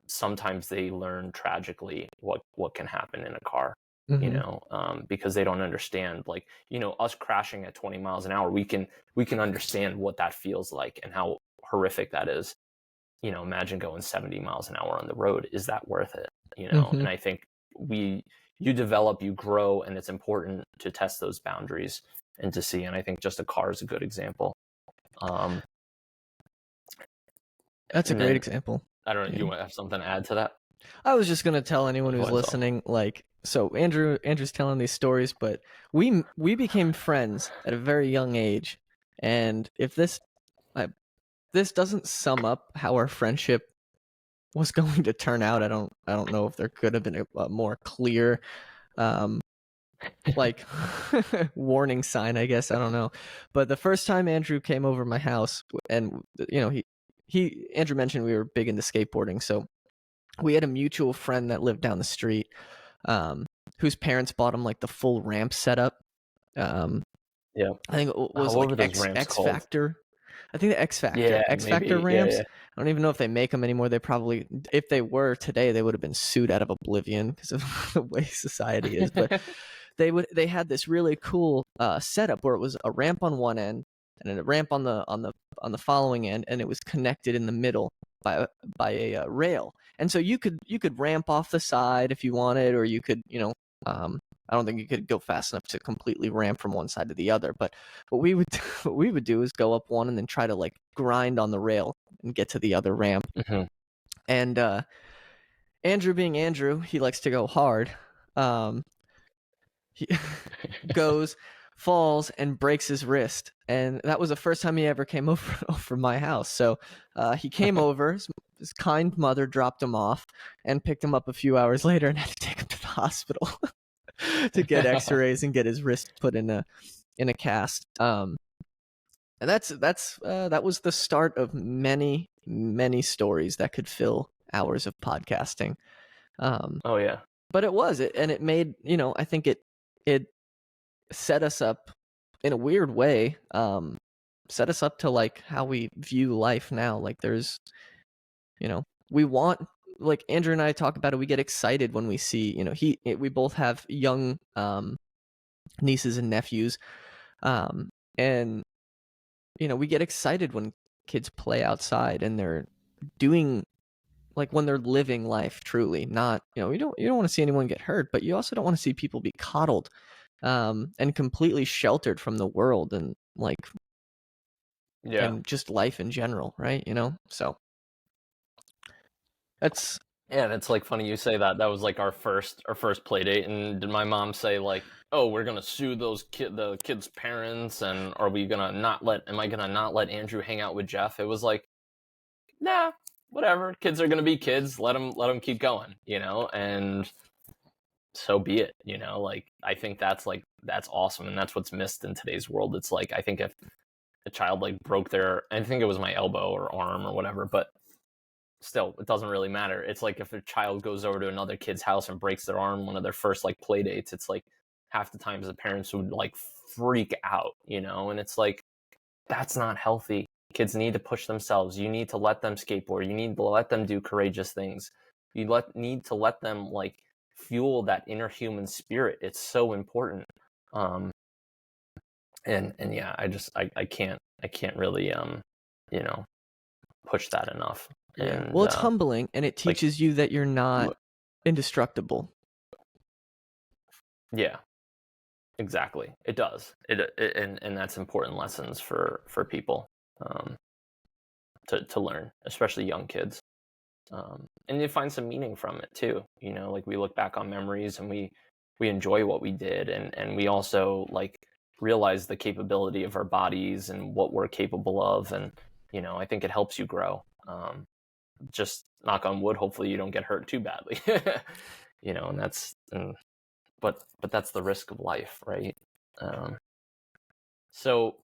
sometimes they learn tragically what can happen in a car. Because they don't understand, like, us crashing at 20 miles an hour, we can understand what that feels like and how horrific that is. Imagine going 70 miles an hour on the road. Is that worth it? And I think you develop, you grow, and it's important to test those boundaries and to see. And I think just a car is a good example. That's a great example. I don't know. Yeah. You want to have something to add to that? I was just going to tell anyone who's listening, like, so Andrew's telling these stories, but we became friends at a very young age. And if this doesn't sum up how our friendship was going to turn out, I don't know if there could have been a more clear, like warning sign, I guess. I don't know. But the first time Andrew came over my house, and Andrew mentioned we were big into skateboarding, so we had a mutual friend that lived down the street, whose parents bought him like the full ramp setup. Yeah, I think it was like X Factor. I think the X Factor, yeah, X maybe. Factor ramps. Yeah. I don't even know if they make them anymore. They probably, if they were today, they would have been sued out of oblivion because of the way society is. But they had this really cool setup where it was a ramp on one end and then a ramp on the following end, and it was connected in the middle by a rail. And so you could ramp off the side if you wanted, or you could, I don't think you could go fast enough to completely ramp from one side to the other. But what we would do is go up one and then try to like grind on the rail and get to the other ramp. Mm-hmm. And Andrew, being Andrew, he likes to go hard. He goes, falls, and breaks his wrist. And that was the first time he ever came over my house. So he came over. His kind mother dropped him off and picked him up a few hours later and had to take him to the hospital to get X-rays and get his wrist put in a cast. And that was the start of many stories that could fill hours of podcasting. Oh yeah. But it made, I think it set us up in a weird way, set us up to like how we view life now. Like there's, we want, like Andrew and I talk about it, we get excited when we see, we both have young nieces and nephews, and we get excited when kids play outside and they're doing, like, when they're living life truly. Not, you don't want to see anyone get hurt, but you also don't want to see people be coddled and completely sheltered from the world and like and just life in general, right? So that's like funny you say that. That was like our first play date. And did my mom say like, oh, we're gonna sue the kids' parents, and am I gonna not let Andrew hang out with Jeff? It was like, nah, whatever. Kids are gonna be kids. Let them keep going, you know, and so be it, you know. Like, I think that's awesome, and that's what's missed in today's world. It's like, I think if a child like broke I think it was my elbow or arm or whatever, but still, it doesn't really matter. It's like if a child goes over to another kid's house and breaks their arm, one of their first like play dates, it's like half the times the parents would like freak out, you know, and it's like, that's not healthy. Kids need to push themselves. You need to let them skateboard. You need to let them do courageous things. Need to let them like fuel that inner human spirit. It's so important. And yeah, I can't really you know, push that enough. Yeah. And Well, it's humbling, and it like, teaches you that you're not indestructible. yeah, exactly. It does. And that's important lessons for people to learn, especially young kids. And you find some meaning from it too. You know, like, we look back on memories and we enjoy what we did, and we also like realize the capability of our bodies and what we're capable of. And, you know, I think it helps you grow. Just knock on wood, hopefully you don't get hurt too badly. You know, but that's the risk of life, right? So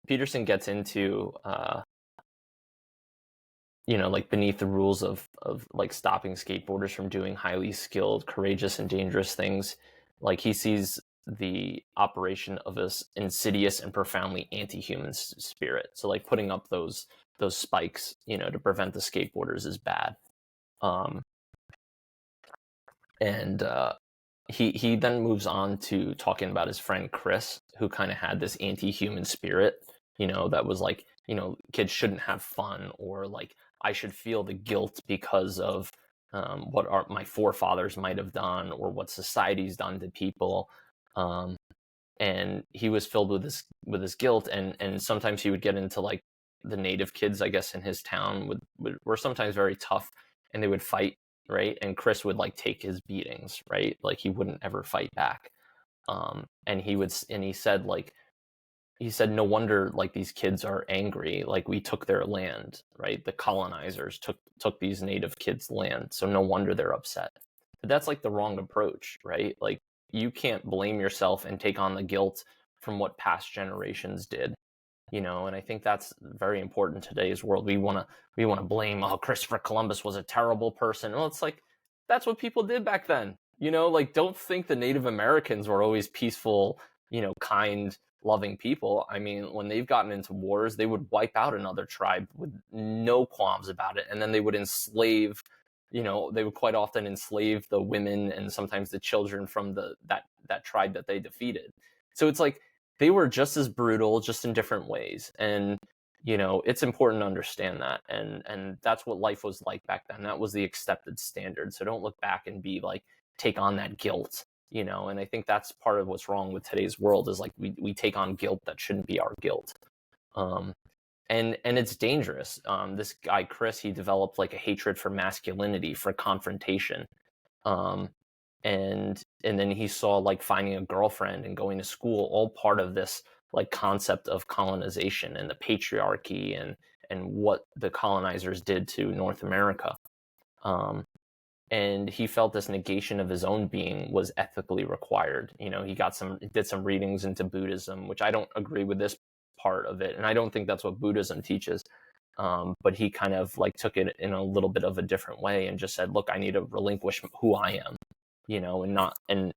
Peterson gets into you know, like, beneath the rules of like stopping skateboarders from doing highly skilled, courageous, and dangerous things. Like, he sees the operation of this insidious and profoundly anti-human spirit. So like, putting up those spikes, you know, to prevent the skateboarders is bad. And he then moves on to talking about his friend Chris, who kind of had this anti-human spirit, you know, that was like, you know, kids shouldn't have fun, or like, I should feel the guilt because of what my forefathers might have done, or what society's done to people. And he was filled with this guilt, and sometimes he would get into like, the native kids, I guess, in his town were sometimes very tough, and they would fight, right? And Chris would like take his beatings, right? Like, he wouldn't ever fight back. And he said, no wonder like these kids are angry. Like, we took their land, right? The colonizers took these native kids' land, so no wonder they're upset. But that's like the wrong approach, right? Like, you can't blame yourself and take on the guilt from what past generations did, you know. And I think that's very important in today's world. We want to blame, oh, Christopher Columbus was a terrible person. Well, it's like, that's what people did back then, you know. Like, don't think the Native Americans were always peaceful, you know, kind, loving people. I mean, when they've gotten into wars, they would wipe out another tribe with no qualms about it, and then they would enslave, you know, they would quite often enslave the women and sometimes the children from that tribe that they defeated. So it's like, they were just as brutal, just in different ways. And, you know, it's important to understand that. And that's what life was like back then. That was the accepted standard. So don't look back and be like, take on that guilt, you know. And I think that's part of what's wrong with today's world, is like, we take on guilt that shouldn't be our guilt. And it's dangerous. This guy Chris, he developed like a hatred for masculinity, for confrontation. And then he saw like finding a girlfriend and going to school, all part of this like concept of colonization and the patriarchy, and what the colonizers did to North America. And he felt this negation of his own being was ethically required. You know, he did some readings into Buddhism, which I don't agree with this part of it, and I don't think that's what Buddhism teaches. But he kind of like took it in a little bit of a different way, and just said, look, I need to relinquish who I am, you know. And not and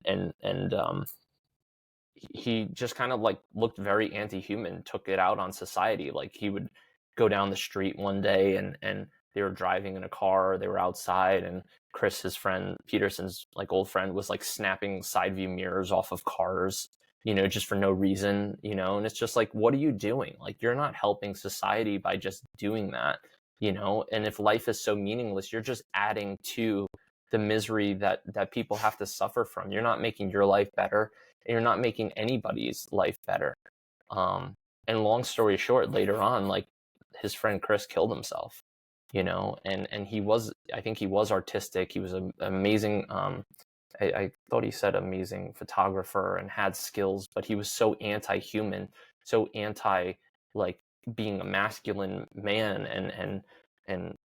he just kind of like looked very anti-human, took it out on society. Like, he would go down the street one day, and they were driving in a car, they were outside, and Chris, his friend, Peterson's like old friend, was like snapping side view mirrors off of cars, you know, just for no reason, you know. And it's just like, what are you doing? Like, you're not helping society by just doing that, you know. And if life is so meaningless, you're just adding to the misery that people have to suffer from. You're not making your life better, and you're not making anybody's life better. And long story short, later on, like, his friend Chris killed himself, you know. And I think he was artistic. He was an amazing, I thought he said amazing photographer, and had skills, but he was so anti-human, so anti like being a masculine man, and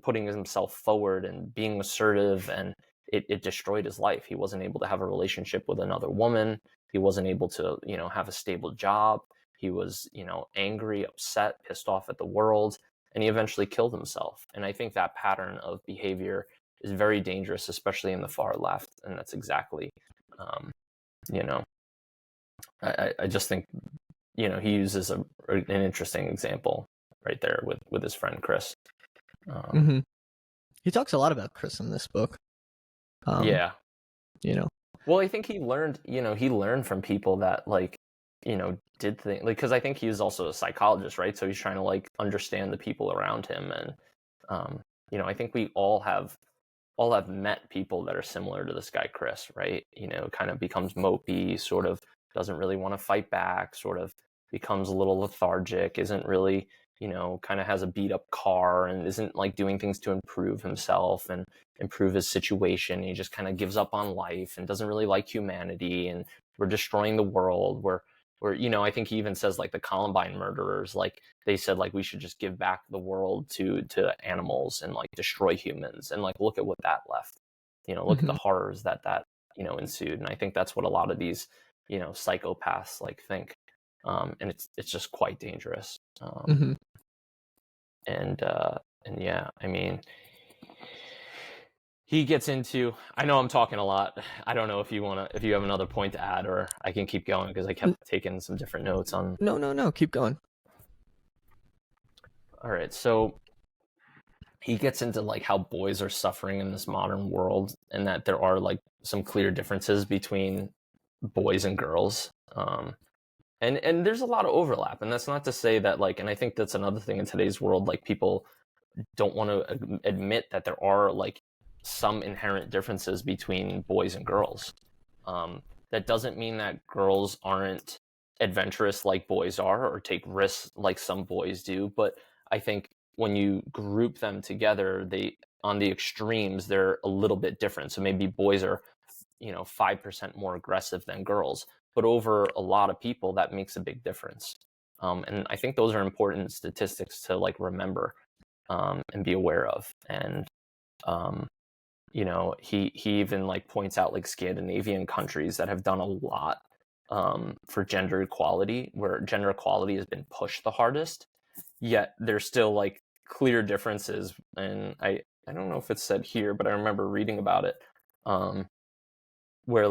putting himself forward and being assertive, and it destroyed his life. He wasn't able to have a relationship with another woman. He wasn't able to, have a stable job. He was, angry, upset, pissed off at the world, and he eventually killed himself. And I think that pattern of behavior is very dangerous, especially in the far left. And that's exactly, I just think, he uses an interesting example right there with his friend Chris. He talks a lot about Chris in this book. Yeah. Well, I think he learned from people that did things, because I think he's also a psychologist, right? So he's trying to understand the people around him. And, I think we all have met people that are similar to this guy, Chris, right? Kind of becomes mopey, sort of doesn't really want to fight back, sort of becomes a little lethargic, isn't really, kind of has a beat up car and isn't doing things to improve himself and improve his situation. He just kind of gives up on life and doesn't really like humanity, and we're destroying the world. We're I think he even says the Columbine murderers, they said we should just give back the world to animals and destroy humans, and look at what that left. Look at the horrors that ensued. And I think that's what a lot of these psychopaths think, and it's just quite dangerous. And yeah, I mean, he gets into, I know I'm talking a lot. I don't know if you have another point to add, or I can keep going because I kept taking some different notes on. No, keep going. All right. So he gets into how boys are suffering in this modern world, and that there are some clear differences between boys and girls. And there's a lot of overlap, and that's not to say that and I think that's another thing in today's world, people don't want to admit that there are some inherent differences between boys and girls. That doesn't mean that girls aren't adventurous like boys are, or take risks like some boys do. But I think when you group them together, on the extremes, they're a little bit different. So maybe boys are, 5% more aggressive than girls, but over a lot of people, that makes a big difference. And I think those are important statistics to remember, and be aware of. And he even points out Scandinavian countries that have done a lot for gender equality, where gender equality has been pushed the hardest, yet there's still clear differences. And I don't know if it's said here, but I remember reading about it, where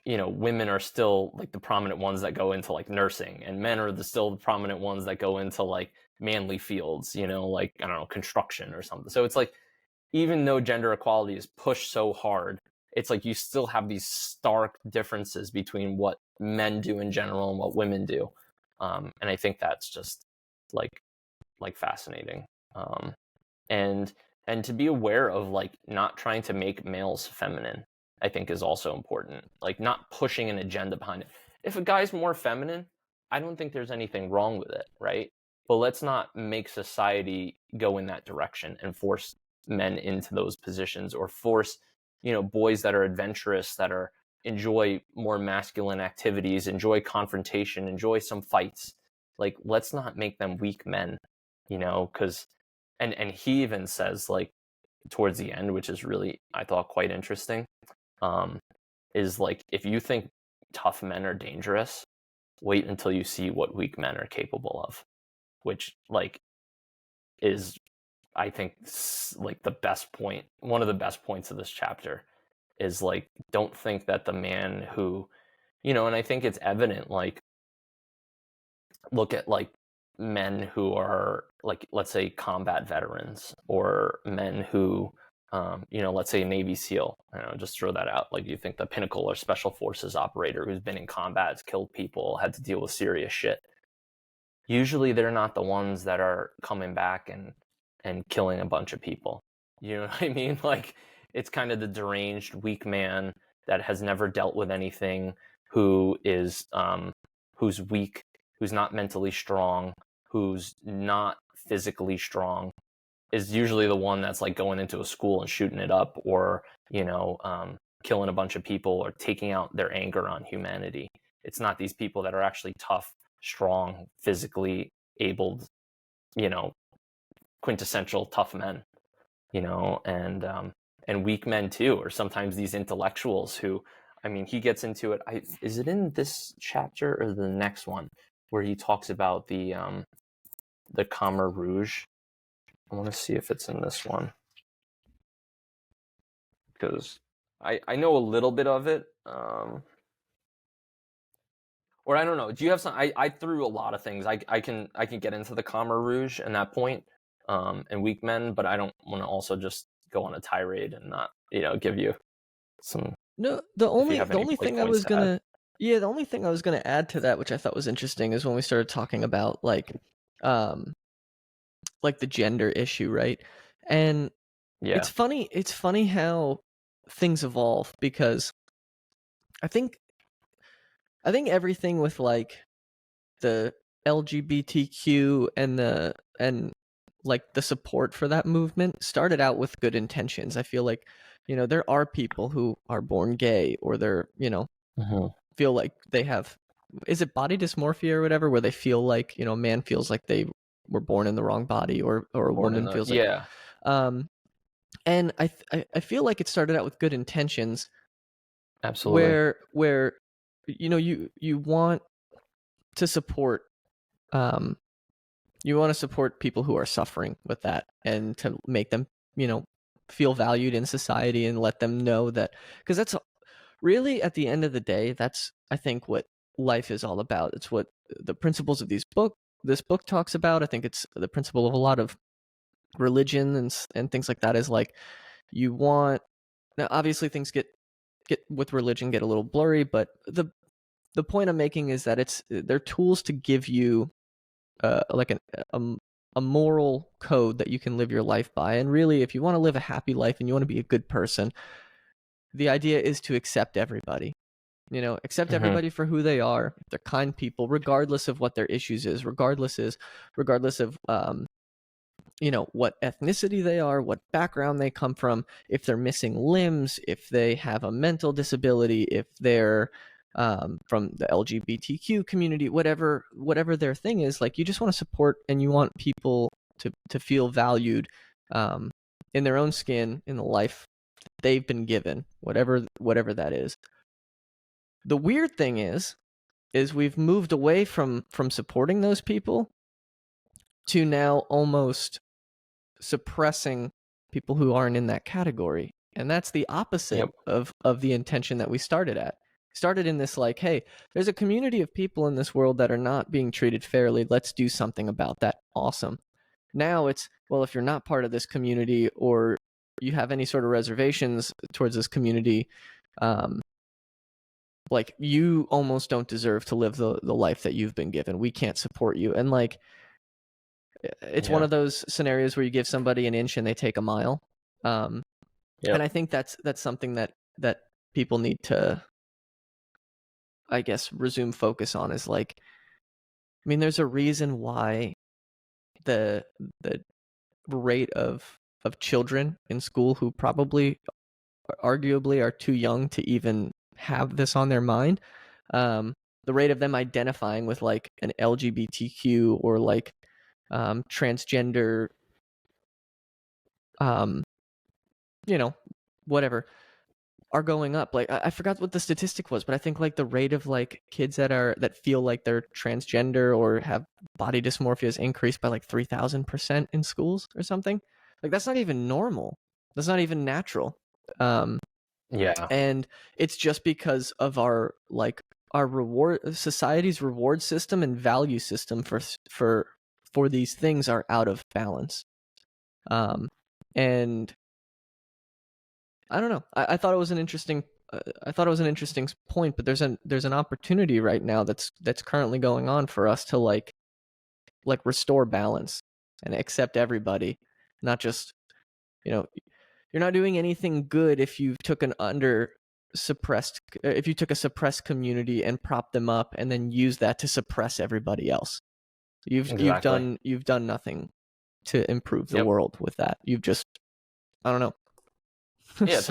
women are still the prominent ones that go into nursing, and men are still the prominent ones that go into manly fields, I don't know, construction or something. So it's even though gender equality is pushed so hard, it's you still have these stark differences between what men do in general and what women do. And I think that's just fascinating. And to be aware of not trying to make males feminine, I think is also important. Not pushing an agenda behind it. If a guy's more feminine, I don't think there's anything wrong with it, right? But let's not make society go in that direction and force men into those positions, or force, boys that are adventurous, that are enjoy more masculine activities, enjoy confrontation, enjoy some fights. Let's not make them weak men, because, and he even says towards the end, which is really, I thought, quite interesting, is if you think tough men are dangerous, wait until you see what weak men are capable of, which is, I think, the best point. One of the best points of this chapter is don't think that the man who, and I think it's evident, look at men who are let's say combat veterans, or men who, let's say a Navy SEAL, just throw that out. You think the pinnacle or special forces operator who's been in combat, has killed people, had to deal with serious shit. Usually they're not the ones that are coming back and killing a bunch of people. You know what I mean? It's kind of the deranged, weak man that has never dealt with anything, who is, who's weak, who's not mentally strong, who's not physically strong, is usually the one that's going into a school and shooting it up, or, killing a bunch of people, or taking out their anger on humanity. It's not these people that are actually tough, strong, physically abled, quintessential tough men. and weak men too, or sometimes these intellectuals who, I mean, he gets into it. Is it in this chapter or the next one where he talks about the Khmer Rouge? I want to see if it's in this one, because I know a little bit of it. Or I don't know. Do you have some? I threw a lot of things. I can get into the Khmer Rouge and that point, and weak men, but I don't want to also just go on a tirade and not give you some. No, If you have the any only thing I points was to add. gonna yeah, the only thing I was gonna add to that, which I thought was interesting, is when we started talking about um like the gender issue, right? And Yeah. it's funny how things evolve, because I think everything with like the LGBTQ and like the support for that movement started out with good intentions. I feel like, there are people who are born gay, or they're, Mm-hmm. feel like they have, is it body dysmorphia or whatever, where they feel like, a man feels like they were born in the wrong body, or a Born in woman the feels like, yeah. um and I feel like it started out with good intentions, Absolutely. where you want to support, um you want to support people who are suffering with that, and to make them, feel valued in society, and let them know that, because that's really, at the end of the day, that's, I think, what life is all about. It's what the principles of this book talks about. I think it's the principle of a lot of religion and things like that, is like, you want, now obviously things get with religion get a little blurry, but the point I'm making is that they're tools to give you, like a moral code that you can live your life by. And really, if you want to live a happy life and you want to be a good person, the idea is to accept everybody. Accept Mm-hmm. everybody for who they are. They're kind people, regardless of what their issues is, regardless of what ethnicity they are, what background they come from, if they're missing limbs, if they have a mental disability, if they're, from the LGBTQ community, whatever their thing is. Like, you just want to support, and you want people to feel valued, in their own skin, in the life they've been given, whatever that is. The weird thing is we've moved away from supporting those people, to now almost suppressing people who aren't in that category. And that's the opposite Yep. of the intention that we started at. Started in this, like, hey, there's a community of people in this world that are not being treated fairly. Let's do something about that. Awesome. Now it's, well, if you're not part of this community, or you have any sort of reservations towards this community, like, you almost don't deserve to live the life that you've been given. We can't support you. And like, it's one Yeah. of those scenarios where you give somebody an inch and they take a mile. And Yep. I think that's something that people need to, I guess, resume focus on, is like, I mean, there's a reason why the rate of children in school who probably, arguably, are too young to even have this on their mind, the rate of them identifying with like an LGBTQ, or like, transgender, um whatever, are going up. Like, I forgot what the statistic was, but I think like the rate of like kids that feel like they're transgender or have body dysmorphia is increased by like 3,000% in schools or something. Like, that's not even normal. That's not even natural. Yeah. And it's just because of our reward, society's reward system and value system for these things are out of balance. And I don't know. I thought it was an interesting. I thought it was an interesting point, but there's an opportunity right now that's currently going on for us to like restore balance and accept everybody, not just, you're not doing anything good if you took if you took a suppressed community and propped them up, and then use that to suppress everybody else. Exactly. You've done nothing to improve the Yep. world with that. You've just, I don't know. Yeah, So it's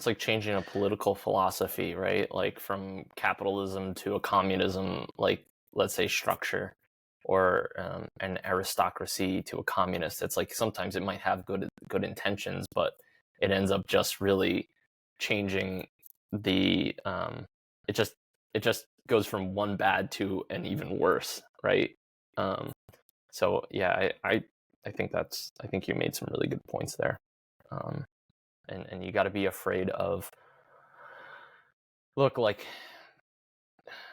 like changing a political philosophy, right? Like from capitalism to a communism, like, let's say, structure. an aristocracy to a communist. It's like sometimes it might have good intentions, but it ends up just really changing the it just goes from one bad to an even worse, right? So yeah, I think you made some really good points there. And you got to be afraid of, look, like,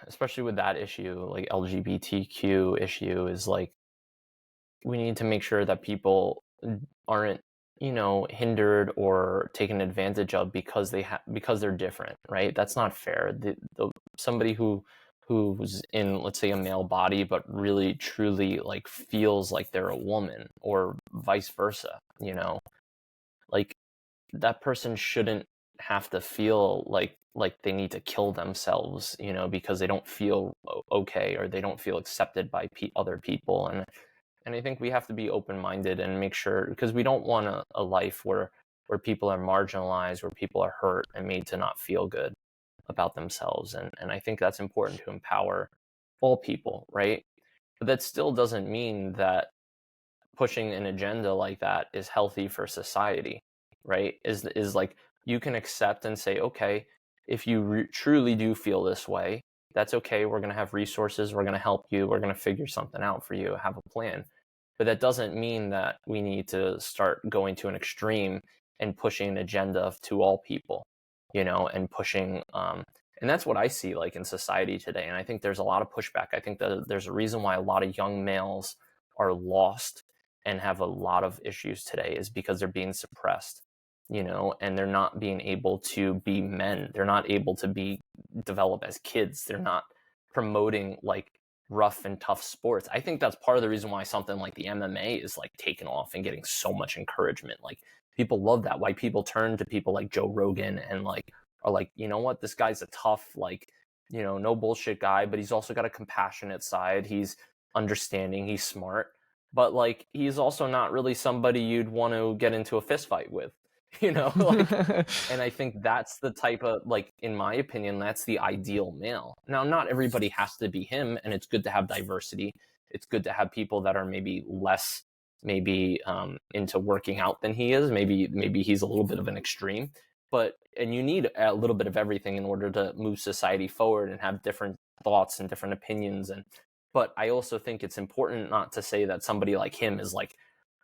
especially with that issue, like LGBTQ issue, is like, we need to make sure that people aren't, hindered or taken advantage of because they're different, right? That's not fair. Somebody who's in, let's say, a male body, but really truly like feels like they're a woman, or vice versa, like, that person shouldn't have to feel like they need to kill themselves, because they don't feel okay, or they don't feel accepted by other people. And I think we have to be open-minded and make sure, because we don't want a life where people are marginalized, where people are hurt and made to not feel good about themselves. And I think that's important to empower all people, right? But that still doesn't mean that pushing an agenda like that is healthy for society, right? Is like, you can accept and say, okay, if you truly do feel this way, that's okay. We're going to have resources. We're going to help you. We're going to figure something out for you, have a plan. But that doesn't mean that we need to start going to an extreme and pushing an agenda to all people, and pushing, and that's what I see like in society today. And I think there's a lot of pushback. I think that there's a reason why a lot of young males are lost and have a lot of issues today, is because they're being suppressed, and they're not being able to be men. They're not able to develop as kids. They're not promoting like rough and tough sports. I think that's part of the reason why something like the MMA is like taken off and getting so much encouragement. Like, people love that. Why people turn to people like Joe Rogan and like are like, you know what, this guy's a tough, like, no bullshit guy, but he's also got a compassionate side. He's understanding, he's smart, but like, he's also not really somebody you'd want to get into a fist fight with, like, and I think that's the type of, like, in my opinion, that's the ideal male. Now, not everybody has to be him, and it's good to have diversity. It's good to have people that are maybe less, into working out than he is. Maybe he's a little bit of an extreme, and you need a little bit of everything in order to move society forward and have different thoughts and different opinions. But I also think it's important not to say that somebody like him is like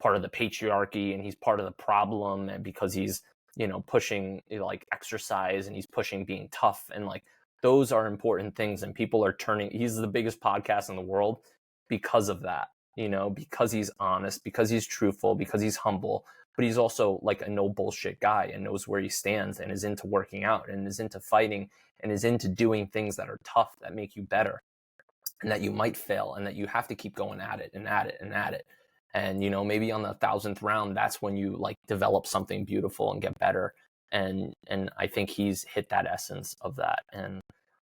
part of the patriarchy and he's part of the problem, and because he's, pushing, like, exercise, and he's pushing being tough, and like, those are important things. And people are he's the biggest podcast in the world because of that, because he's honest, because he's truthful, because he's humble, but he's also like a no bullshit guy and knows where he stands and is into working out and is into fighting and is into doing things that are tough, that make you better, and that you might fail, and that you have to keep going at it and at it and at it. And, maybe on the 1,000th round, that's when you like develop something beautiful and get better. And I think he's hit that essence of that. And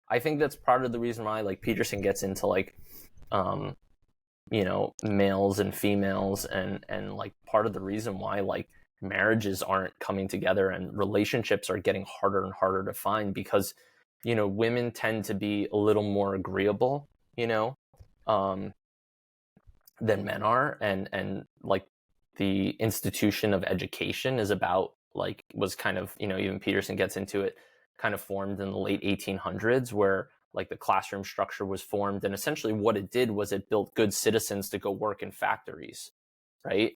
I think that's part of the reason why, like, Peterson gets into like, males and females, and like, part of the reason why like marriages aren't coming together and relationships are getting harder and harder to find, because, women tend to be a little more agreeable, than men are. And like, the institution of education is about, like, was kind of, even Peterson gets into it, kind of formed in the late 1800s, where like the classroom structure was formed, and essentially what it did was it built good citizens to go work in factories, right?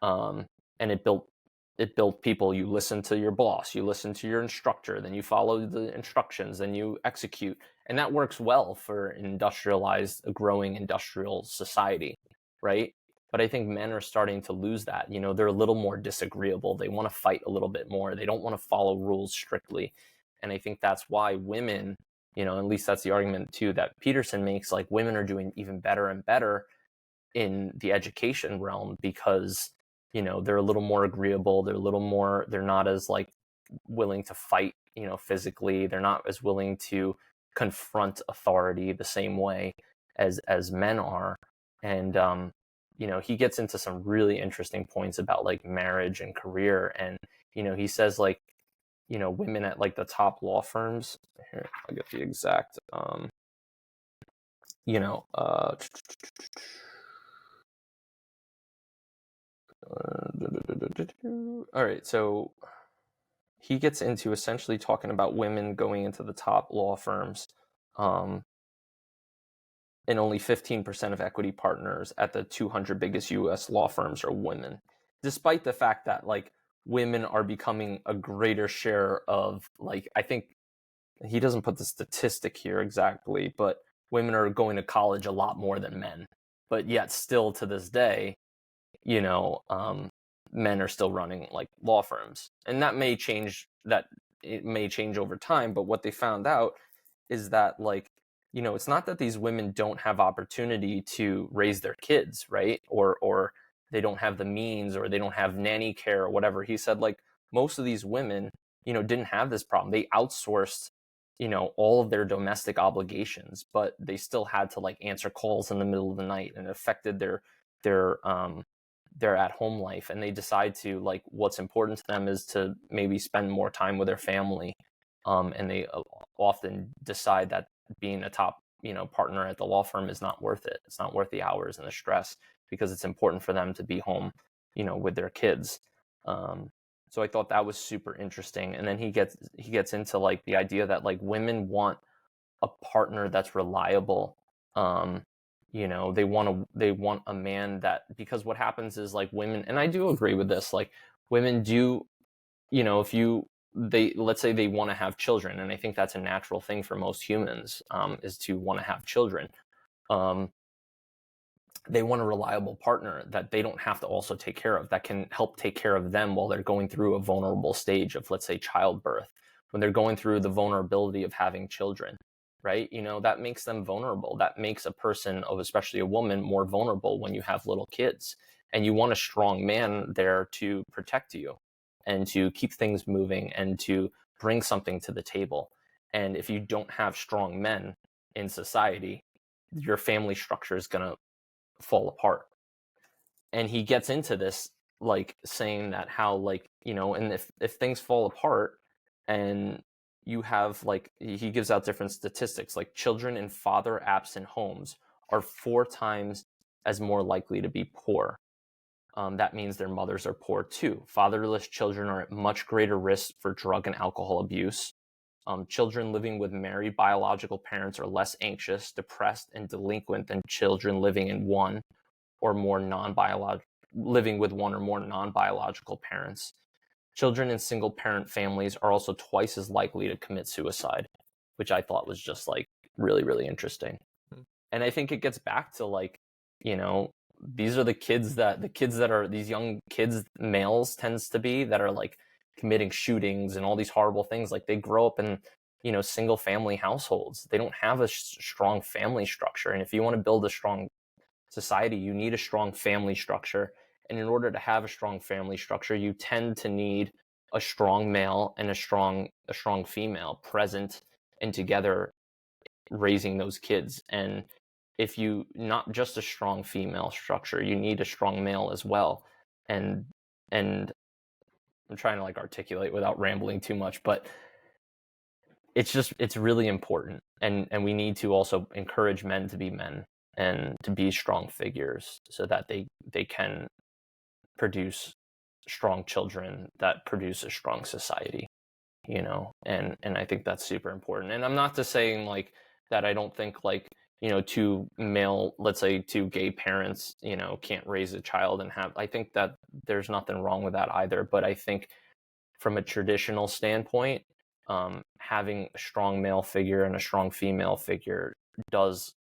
And it built people. You listen to your boss, you listen to your instructor, then you follow the instructions, then you execute. And that works well for a growing industrial society, right? But I think men are starting to lose that. They're a little more disagreeable. They want to fight a little bit more. They don't want to follow rules strictly. And I think that's why women, at least that's the argument too that Peterson makes, like, women are doing even better and better in the education realm, because, they're a little more agreeable. They're not as like willing to fight, physically. They're not as willing to confront authority the same way as men are. And he gets into some really interesting points about like marriage and career. And he says, like, women at like the top law firms, here, I'll get the exact All right, so he gets into essentially talking about women going into the top law firms, and only 15% of equity partners at the 200 biggest U.S. law firms are women, despite the fact that like women are becoming a greater share of, like, I think he doesn't put the statistic here exactly, but women are going to college a lot more than men. But yet still to this day, men are still running like law firms. And it may change over time, but what they found out is that, like, it's not that these women don't have opportunity to raise their kids, right? Or they don't have the means, or they don't have nanny care or whatever. He said, like, most of these women, didn't have this problem. They outsourced, all of their domestic obligations, but they still had to like answer calls in the middle of the night, and it affected their at home life. And they decide to, like, what's important to them is to maybe spend more time with their family. And they often decide that being a top, partner at the law firm is not worth it. It's not worth the hours and the stress, because it's important for them to be home, with their kids. So I thought that was super interesting. And then he gets into like the idea that like women want a partner that's reliable. They want a man that, because what happens is, like, women, and I do agree with this, like, women do, if let's say they want to have children, and I think that's a natural thing for most humans, is to want to have children. They want a reliable partner that they don't have to also take care of, that can help take care of them while they're going through a vulnerable stage of, let's say, childbirth, when they're going through the vulnerability of having children, right? That makes them vulnerable. That makes a person, especially a woman, more vulnerable when you have little kids. And you want a strong man there to protect you and to keep things moving and to bring something to the table. And if you don't have strong men in society, your family structure is going to fall apart. And he gets into this, like, saying that how, like, and if things fall apart, and you have, like, he gives out different statistics, like children in father absent homes are 4 times as more likely to be poor. That means their mothers are poor too. Fatherless children are at much greater risk for drug and alcohol abuse. Children living with married biological parents are less anxious, depressed, and delinquent than children living with one or more non-biological parents. Children in single parent families are also twice as likely to commit suicide, which I thought was just like really, really interesting. And I think it gets back to, like, these are the kids that are these young kids, males tends to be, that are like committing shootings and all these horrible things. Like, they grow up in, single family households. They don't have a strong family structure. And if you want to build a strong society, you need a strong family structure. And in order to have a strong family structure, you tend to need a strong male and a strong female present and together raising those kids. And if you, not just a strong female structure, you need a strong male as well. And I'm trying to like articulate without rambling too much, but it's really important. And we need to also encourage men to be men and to be strong figures, so that they can produce strong children that produce a strong society, and I think that's super important. And I'm not just saying like that I don't think, like, let's say two gay parents, can't raise a child and have, I think that there's nothing wrong with that either. But I think from a traditional standpoint, having a strong male figure and a strong female figure does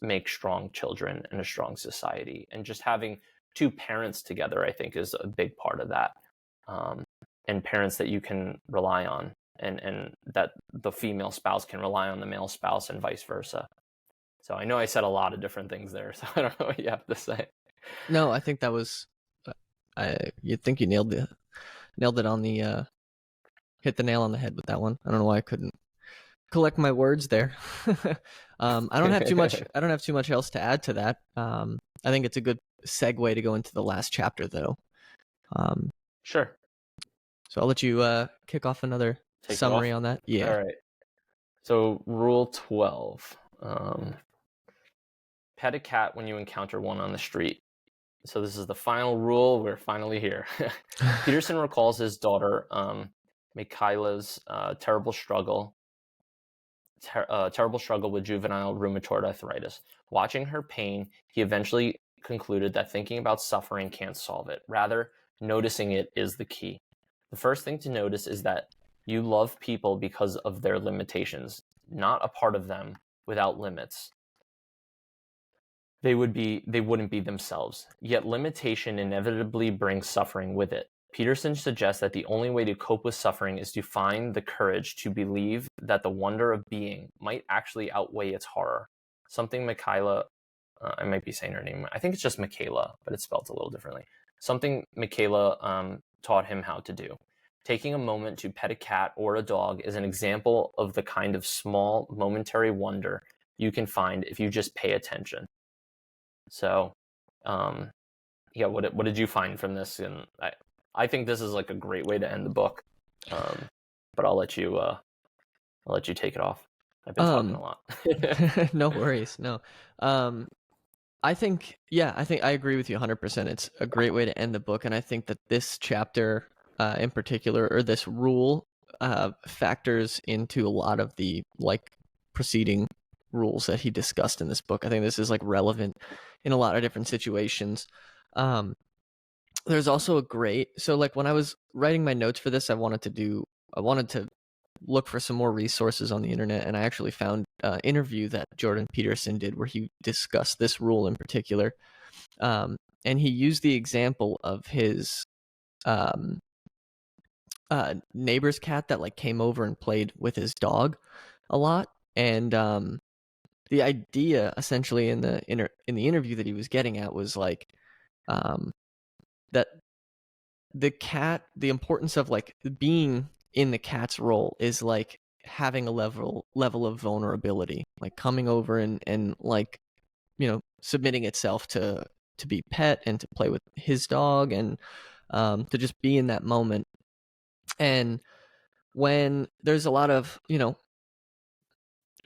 make strong children and a strong society. And just having two parents together, I think, is a big part of that. And parents that you can rely on, and that the female spouse can rely on the male spouse, and vice versa. So I know I said a lot of different things there, so I don't know what you have to say. No, I think that was, you think you nailed it on the, hit the nail on the head with that one. I don't know why I couldn't collect my words there. I don't have too much else to add to that. I think it's a good segue to go into the last chapter, though. Sure. So I'll let you kick off another summary on that. Yeah. All right. So rule 12. Pet a cat when you encounter one on the street. So this is the final rule. We're finally here. Peterson recalls his daughter, Mikhaila's terrible struggle with juvenile rheumatoid arthritis. Watching her pain, he eventually concluded that thinking about suffering can't solve it. Rather, noticing it is the key. The first thing to notice is that you love people because of their limitations, not a part of them without limits. They wouldn't be themselves. Yet limitation inevitably brings suffering with it. Peterson suggests that the only way to cope with suffering is to find the courage to believe that the wonder of being might actually outweigh its horror. Something Michaela, I might be saying her name, I think it's just Michaela, but it's spelled a little differently. Something Michaela taught him how to do. Taking a moment to pet a cat or a dog is an example of the kind of small, momentary wonder you can find if you just pay attention. So, yeah, what did you find from this? And I think this is like a great way to end the book. But I'll let you take it off. I've been talking a lot. No worries. No. I think I agree with you 100%. It's a great way to end the book, and I think that this chapter in particular, or this rule, factors into a lot of the like preceding rules that he discussed in this book. I think this is like relevant in a lot of different situations. There's also a great, so like when I was writing my notes for this, I wanted to look for some more resources on the internet, and I actually found an interview that Jordan Peterson did where he discussed this rule in particular. And he used the example of his neighbor's cat that like came over and played with his dog a lot. And the idea essentially in the interview that he was getting at was like that the importance of like being in the cat's role is like having a level of vulnerability, like coming over and like, you know, submitting itself to be pet and to play with his dog, and to just be in that moment. And when there's a lot of, you know,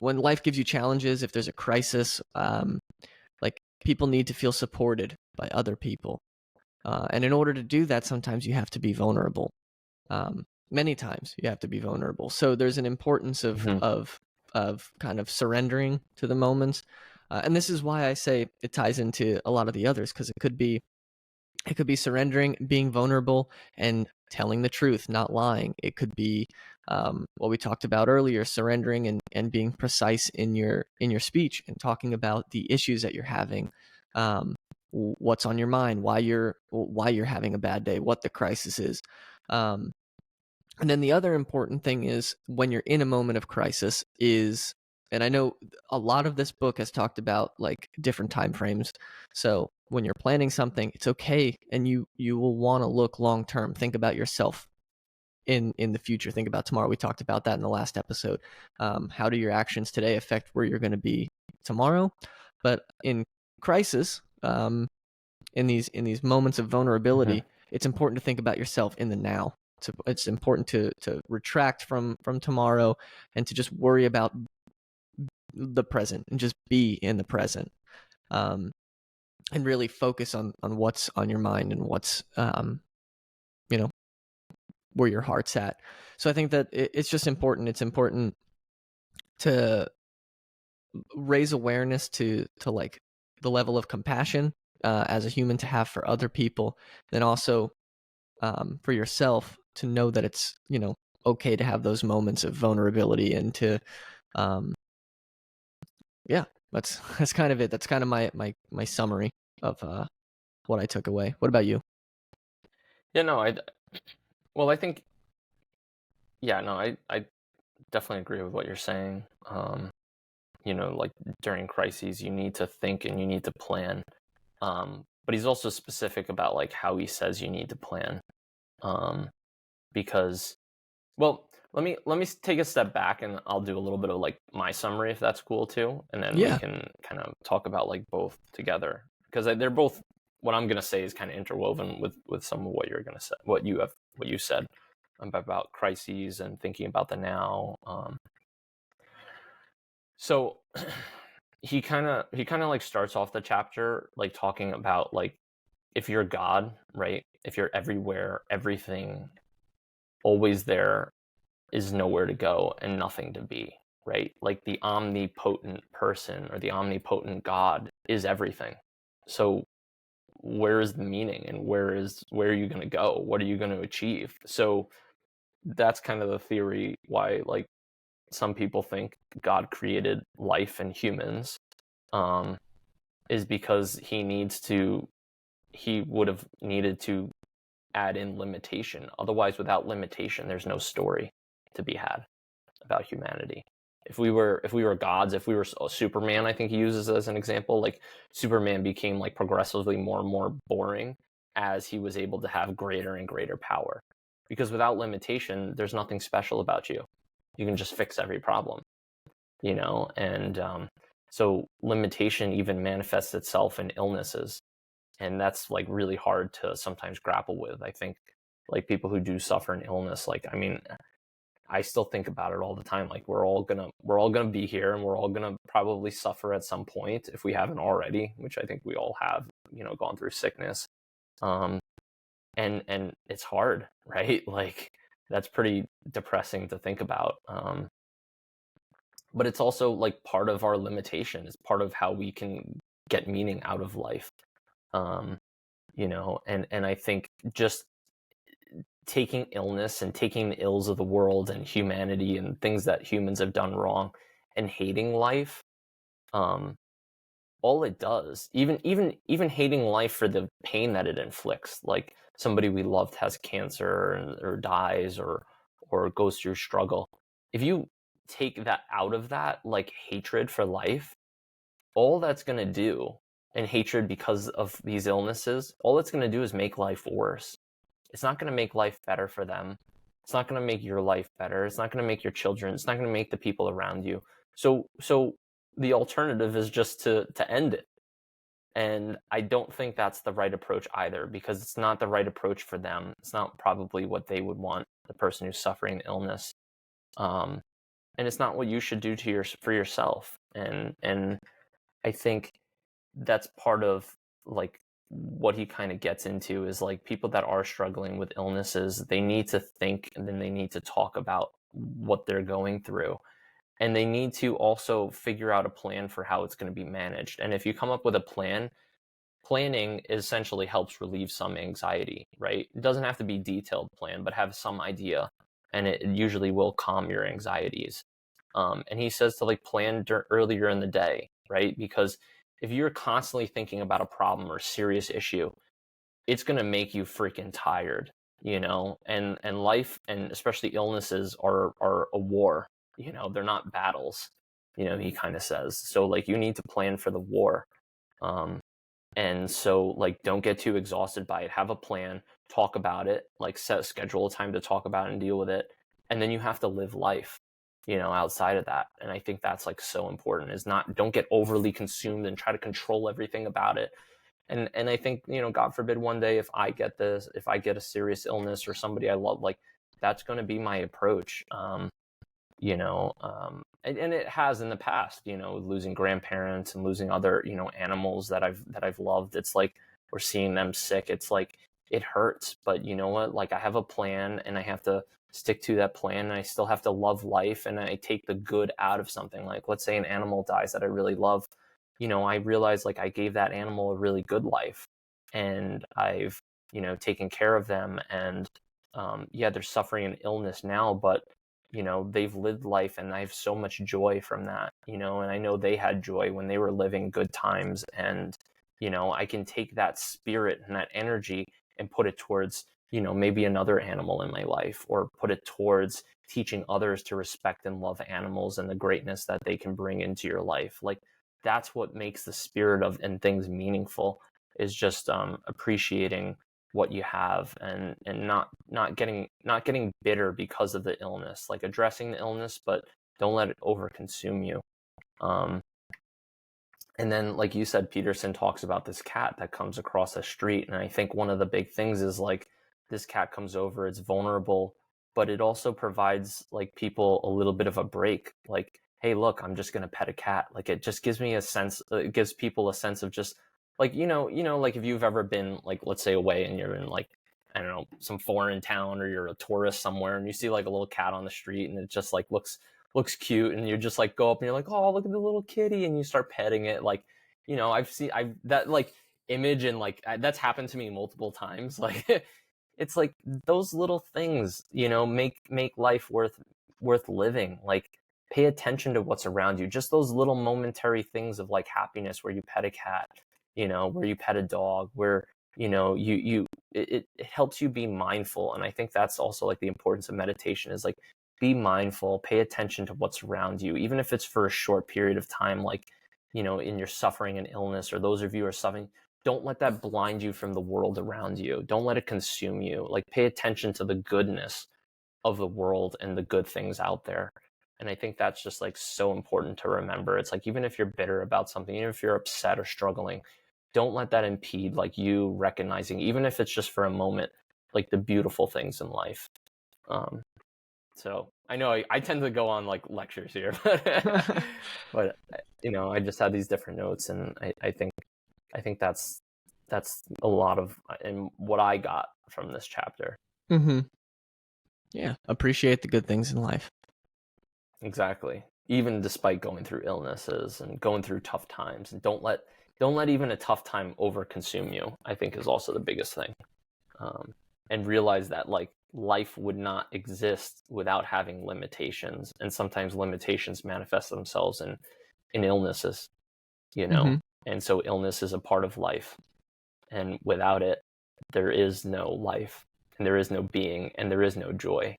when life gives you challenges, if there's a crisis, like people need to feel supported by other people. And in order to do that, sometimes you have to be vulnerable. Many times you have to be vulnerable. So there's an importance of kind of surrendering to the moments. And this is why I say it ties into a lot of the others, because it could be surrendering, being vulnerable, and telling the truth, not lying. It could be what we talked about earlier, surrendering and being precise in your speech and talking about the issues that you're having, what's on your mind, why you're having a bad day, what the crisis is. And then the other important thing is when you're in a moment of crisis is, and I know a lot of this book has talked about like different time frames. So when you're planning something, it's okay, and you will want to look long term. Think about yourself in the future. Think about tomorrow. We talked about that in the last episode. How do your actions today affect where you're going to be tomorrow? But in crisis, in these moments of vulnerability, it's important to think about yourself in the now. It's important to retract from tomorrow and to just worry about the present and just be in the present, and really focus on what's on your mind and what's you know, where your heart's at. So I think that it's just important. It's important to raise awareness to like the level of compassion as a human to have for other people, then also for yourself to know that it's, you know, okay to have those moments of vulnerability, and to yeah, that's kind of it. That's kind of my summary of what I took away. What about you? Yeah, no, I think, yeah, no, I definitely agree with what you're saying. You know, like during crises, you need to think and you need to plan. But he's also specific about like how he says you need to plan. Because, well, let me take a step back and I'll do a little bit of like my summary, if that's cool too, and then we can kind of talk about like both together, because they're both, what I'm gonna say is kind of interwoven with some of what you're gonna say, what you said about crises and thinking about the now. So he kind of like starts off the chapter like talking about like if you're God, right? If you're everywhere, everything, always there, is nowhere to go and nothing to be, right? Like the omnipotent person or the omnipotent God is everything. So where is the meaning, and where are you going to go? What are you going to achieve? So that's kind of the theory why, like, some people think God created life and humans, is because he would have needed to add in limitation. Otherwise, without limitation, there's no story to be had about humanity. If we were gods, if we were Superman, I think he uses as an example, like Superman became like progressively more and more boring as he was able to have greater and greater power. Because without limitation, there's nothing special about you. You can just fix every problem, and so limitation even manifests itself in illnesses, and that's like really hard to sometimes grapple with. I think, like, people who do suffer an illness, like, I mean, I still think about it all the time. Like, we're all gonna be here, and we're all gonna probably suffer at some point if we haven't already, which I think we all have, gone through sickness. And it's hard, right? Like, that's pretty depressing to think about. But it's also like part of our limitation. It's part of how we can get meaning out of life. And I think just taking illness and taking the ills of the world and humanity and things that humans have done wrong and hating life, all it does, even hating life for the pain that it inflicts, like somebody we loved has cancer or dies or goes through struggle. If you take that out of that, like hatred for life, all that's going to do, and hatred because of these illnesses, all it's going to do is make life worse. It's not going to make life better for them. It's not going to make your life better. It's not going to make your children. It's not going to make the people around you. So the alternative is just to end it. And I don't think that's the right approach either, because it's not the right approach for them. It's not probably what they would want, the person who's suffering illness. And it's not what you should do for yourself. And I think that's part of, like, what he kind of gets into is, like, people that are struggling with illnesses, they need to think, and then they need to talk about what they're going through. And they need to also figure out a plan for how it's going to be managed. And if you come up with a plan, planning essentially helps relieve some anxiety, right? It doesn't have to be detailed plan, but have some idea, and it usually will calm your anxieties. And he says to, like, plan earlier in the day, right? Because if you're constantly thinking about a problem or serious issue, it's going to make you freaking tired, and life, and especially illnesses, are a war. They're not battles, he kind of says. So, like, you need to plan for the war. And so, like, don't get too exhausted by it. Have a plan, talk about it, like, schedule a time to talk about it and deal with it. And then you have to live life, outside of that. And I think that's, like, so important, is don't get overly consumed and try to control everything about it. And I think, God forbid one day, if I get a serious illness or somebody I love, like, that's going to be my approach. And it has in the past, losing grandparents and losing other, animals that I've loved. It's like, we're seeing them sick. It's like, it hurts, but you know what? Like, I have a plan, and I have to stick to that plan, and I still have to love life, and I take the good out of something. Like, let's say an animal dies that I really love. I realize, like, I gave that animal a really good life, and I've, taken care of them, and they're suffering an illness now, but they've lived life, and I have so much joy from that, and I know they had joy when they were living good times. And, I can take that spirit and that energy and put it towards, maybe another animal in my life, or put it towards teaching others to respect and love animals and the greatness that they can bring into your life. Like, that's what makes the spirit of and things meaningful, is just appreciating what you have, and not getting bitter because of the illness, like addressing the illness, but don't let it overconsume you. And then, like you said, Peterson talks about this cat that comes across the street, and I think one of the big things is, like, this cat comes over, it's vulnerable, but it also provides, like, people a little bit of a break. Like, hey, look, I'm just gonna pet a cat. Like, it just gives me a sense, it gives people a sense of just, like, like if you've ever been like, let's say away and you're in like, I don't know, some foreign town, or you're a tourist somewhere and you see like a little cat on the street and it just like looks cute, and you just like go up and you're like, oh, look at the little kitty, and you start petting it. Like, I've that like image, and like that's happened to me multiple times. Like it's like those little things, make life worth living. Like, pay attention to what's around you. Just those little momentary things of like happiness, where you pet a cat, where you pet a dog, where it helps you be mindful. And I think that's also like the importance of meditation, is like, be mindful, pay attention to what's around you, even if it's for a short period of time, like, in your suffering and illness, or those of you who are suffering. Don't let that blind you from the world around you. Don't let it consume you. Like, pay attention to the goodness of the world and the good things out there. And I think that's just like so important to remember. It's like, even if you're bitter about something, even if you're upset or struggling, don't let that impede like you recognizing, even if it's just for a moment, like the beautiful things in life. So I know I tend to go on like lectures here, but I just had these different notes, and I think that's a lot of and what I got from this chapter. Mm-hmm. Yeah, appreciate the good things in life. Exactly. Even despite going through illnesses and going through tough times, and don't let even a tough time overconsume you, I think, is also the biggest thing. And realize that like life would not exist without having limitations, and sometimes limitations manifest themselves in illnesses, Mm-hmm. and so illness is a part of life, and without it, there is no life, and there is no being, and there is no joy,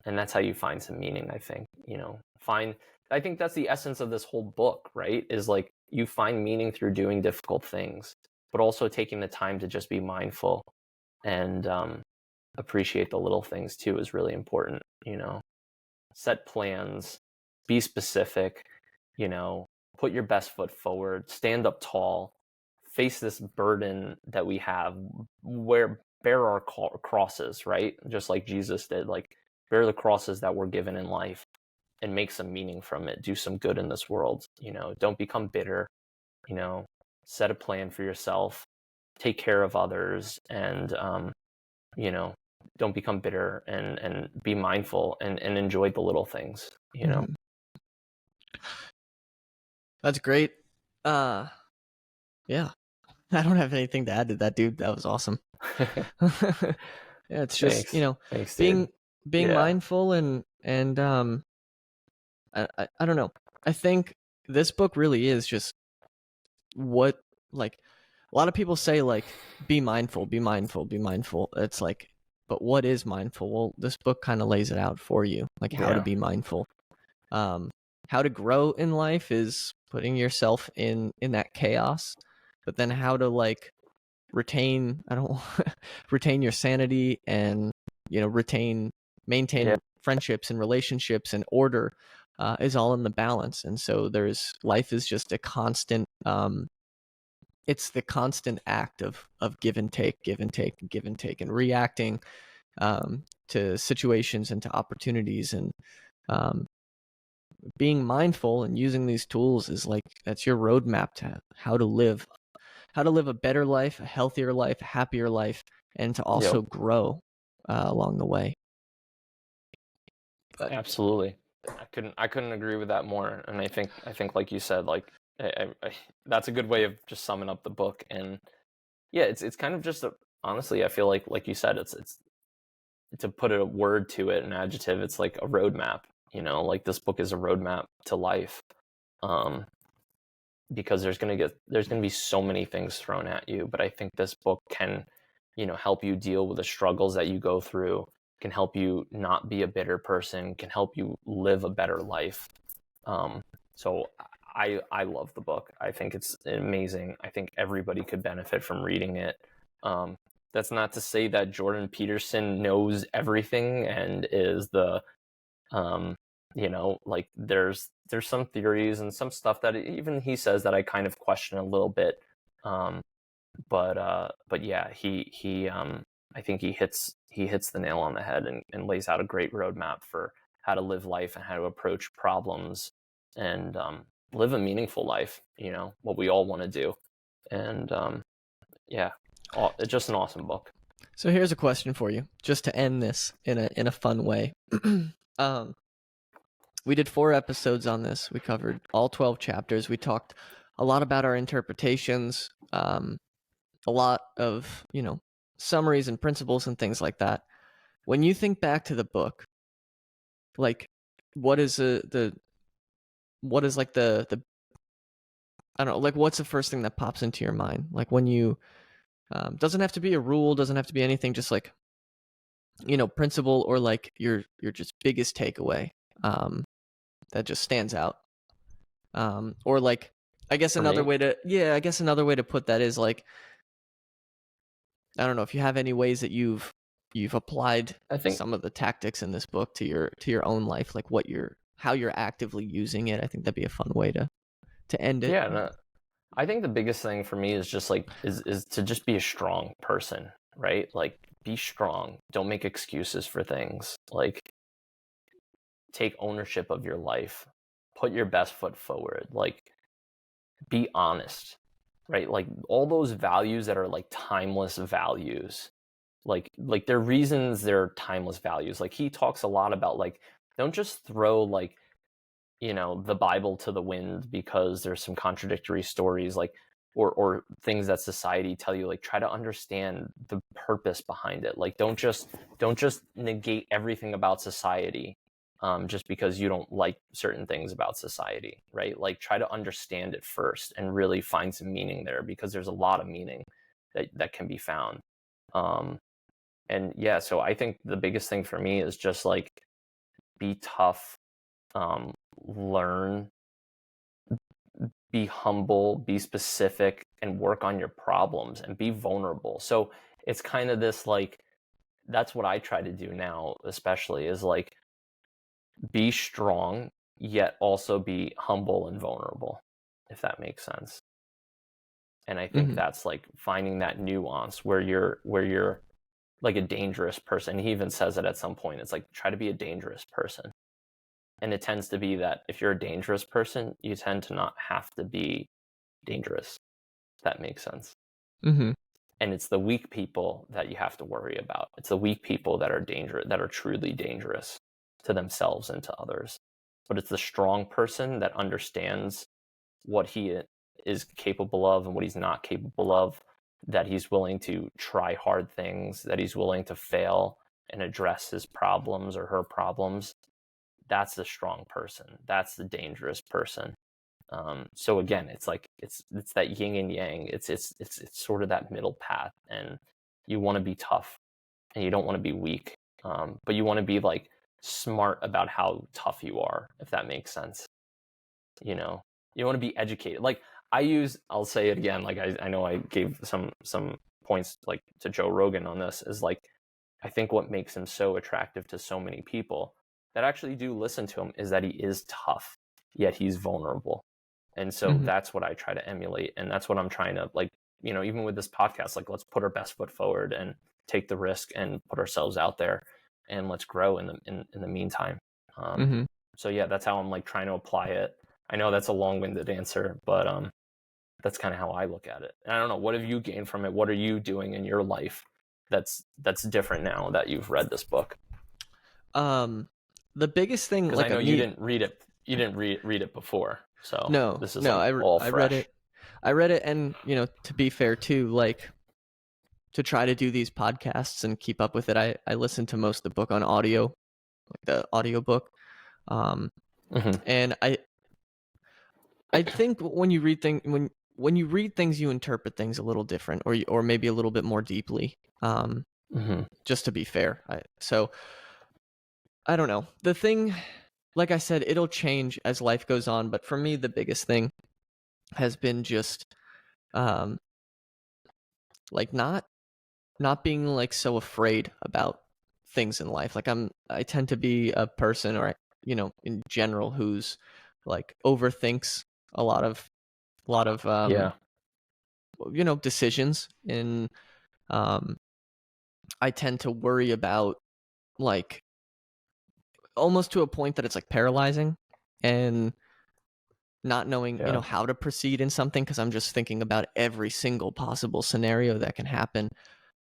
and that's how you find some meaning. I think, I think that's the essence of this whole book, right? Is like, you find meaning through doing difficult things, but also taking the time to just be mindful and appreciate the little things too is really important. Set plans, be specific, put your best foot forward, stand up tall, face this burden that we have, bear our crosses, right? Just like Jesus did, like, bear the crosses that we're given in life and make some meaning from it. Do some good in this world. Don't become bitter. Set a plan for yourself, take care of others, and don't become bitter, and be mindful, and enjoy the little things. Mm-hmm. That's great. Yeah. I don't have anything to add to that, dude. That was awesome. Yeah, it's just, Thanks, being dude. being Yeah. mindful and I don't know. I think this book really is just what, like, a lot of people say, like, be mindful, be mindful, be mindful. It's like, but what is mindful? Well, this book kind of lays it out for you, like how to be mindful. How to grow in life is putting yourself in that chaos, but then how to like retain, I don't retain your sanity, and maintain Yeah. friendships and relationships and order, is all in the balance. And so life is just a constant, it's the constant act of give and take, give and take, give and take, and reacting to situations and to opportunities. And being mindful and using these tools is like, that's your roadmap to how to live a better life, a healthier life, a happier life, and to also grow along the way. But Absolutely. I couldn't agree with that more. And I think like you said, like, that's a good way of just summing up the book. And yeah, it's kind of just honestly, I feel like you said, it's to put a word to it, an adjective, it's like a roadmap. Like, this book is a roadmap to life. Because there's gonna be so many things thrown at you, but I think this book can, help you deal with the struggles that you go through, can help you not be a bitter person, can help you live a better life. So I love the book. I think it's amazing. I think everybody could benefit from reading it. That's not to say that Jordan Peterson knows everything and is the like, there's some theories and some stuff that even he says that I kind of question a little bit. But yeah, he I think he hits the nail on the head, and lays out a great roadmap for how to live life and how to approach problems, and live a meaningful life, what we all want to do. And yeah, it's just an awesome book. So here's a question for you, just to end this in a fun way. We did 4 episodes on this. We covered all 12 chapters. We talked a lot about our interpretations, a lot of, summaries and principles and things like that. When you think back to the book, like, what is like the I don't know, like, what's the first thing that pops into your mind? Like, when you, doesn't have to be a rule, doesn't have to be anything, just like, principle, or like your just biggest takeaway, that just stands out. Or like, I guess For another me, way to put that is like, I don't know if you have any ways that you've applied I think, some of the tactics in this book to your own life, like how you're actively using it. I think that'd be a fun way to end it. yeah, no, I think the biggest thing for me is just like, is to just be a strong person, right? Like, be strong. Don't make excuses for things. Like, take ownership of your life. Put your best foot forward. Like, be honest, right? Like, all those values that are like timeless values, like they're reasons they're timeless values. Like, he talks a lot about, like, don't just throw, like, the Bible to the wind because there's some contradictory stories, like, or things that society tell you. Like, try to understand the purpose behind it. Like, don't just negate everything about society, just because you don't like certain things about society, right? Like, try to understand it first and really find some meaning there, because there's a lot of meaning that can be found. And yeah, so I think the biggest thing for me is just like, be tough, learn, be humble, be specific, and work on your problems, and be vulnerable. So it's kind of this, like, that's what I try to do now, especially, is like, be strong, yet also be humble and vulnerable, if that makes sense. And I think that's like finding that nuance where you're like a dangerous person. He even says it at some point. It's like, try to be a dangerous person. And it tends to be that if you're a dangerous person, you tend to not have to be dangerous. If that makes sense. Mm-hmm. And it's the weak people that you have to worry about. It's the weak people that are truly dangerous to themselves and to others. But it's the strong person that understands what he is capable of and what he's not capable of, that he's willing to try hard things, that he's willing to fail and address his problems or her problems. That's the strong person. That's the dangerous person. So again, it's like, it's that yin and yang. It's sort of that middle path, and you want to be tough, and you don't want to be weak, but you want to be like smart about how tough you are, if that makes sense. You want to be educated. Like, I'll say it again. Like, I know I gave some points, like, to Joe Rogan on this, is like, I think what makes him so attractive to so many people that actually do listen to him is that he is tough, yet he's vulnerable. And so that's what I try to emulate. And that's what I'm trying to, like, even with this podcast, like, let's put our best foot forward and take the risk and put ourselves out there, and let's grow in the meantime. So yeah, that's how I'm like trying to apply it. I know that's a long-winded answer, but that's kind of how I look at it. And I don't know, what have you gained from it? What are you doing in your life that's different now that you've read this book? The biggest thing, Because like, I know you didn't read it. You didn't read it before, so no, this is no, like all I fresh. read it, and to be fair too, like, to try to do these podcasts and keep up with it, I listened to most of the book on audio, like the audiobook. And I think when you read when you read things, you interpret things a little different, or maybe a little bit more deeply. Just to be fair, so I don't know. The thing, like I said, it'll change as life goes on. But for me, the biggest thing has been just, like, not being like so afraid about things in life. Like, I tend to be a person, or in general, who's like overthinks a lot of Yeah. Decisions, and I tend to worry about, like, almost to a point that it's like paralyzing, and not knowing, you know, how to proceed in something because I'm just thinking about every single possible scenario that can happen,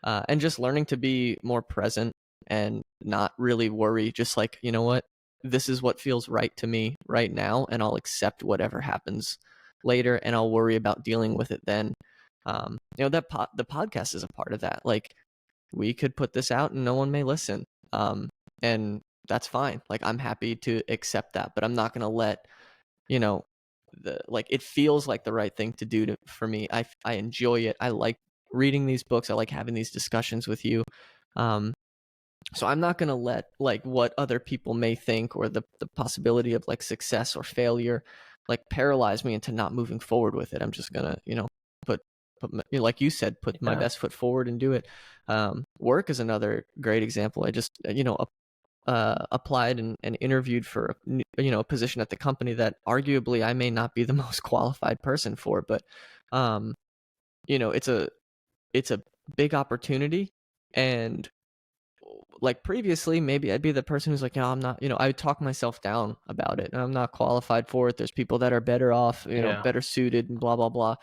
and just learning to be more present and not really worry, just like, you know what, this is what feels right to me right now, and I'll accept whatever happens later, and I'll worry about dealing with it then. You know, the podcast is a part of that. Like, we could put this out and no one may listen, and that's fine. Like, I'm happy to accept that, but I'm not gonna let, you know, it feels like the right thing to do for me. I enjoy it. I like reading these books. I like having these discussions with you. So I'm not going to let like what other people may think or the possibility of like success or failure like paralyze me into not moving forward with it. I'm just going to, you know, put like you said, put my best foot forward and do it. Work is another great example. I just, you know, applied and interviewed for, you know, a position at the company that arguably I may not be the most qualified person for, but you know, it's a big opportunity. And like previously, maybe I'd be the person who's like, no, I'm not, you know, I would talk myself down about it. And I'm not qualified for it. There's people that are better off, you know, better suited and blah, blah, blah.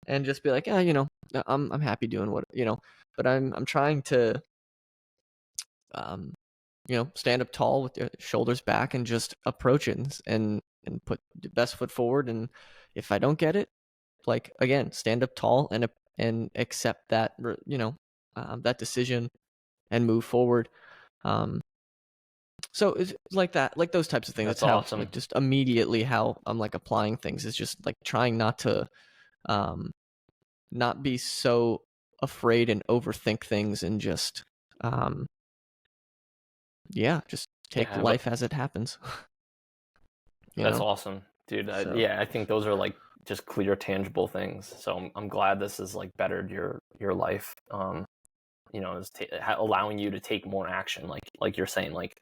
And just be like, yeah, you know, I'm happy doing what, you know, but I'm trying to, you know, stand up tall with your shoulders back and just approach it and put the best foot forward. And if I don't get it, like, again, stand up tall and accept that, you know, that decision and move forward. So it's like that, like those types of things. That's how, awesome. like, just immediately how I'm like applying things is just like trying not to, not be so afraid and overthink things and just, just take life as it happens. That's awesome, dude. So. I think those are like just clear, tangible things. So I'm glad this has like bettered your life. You know, is allowing you to take more action, like you're saying, like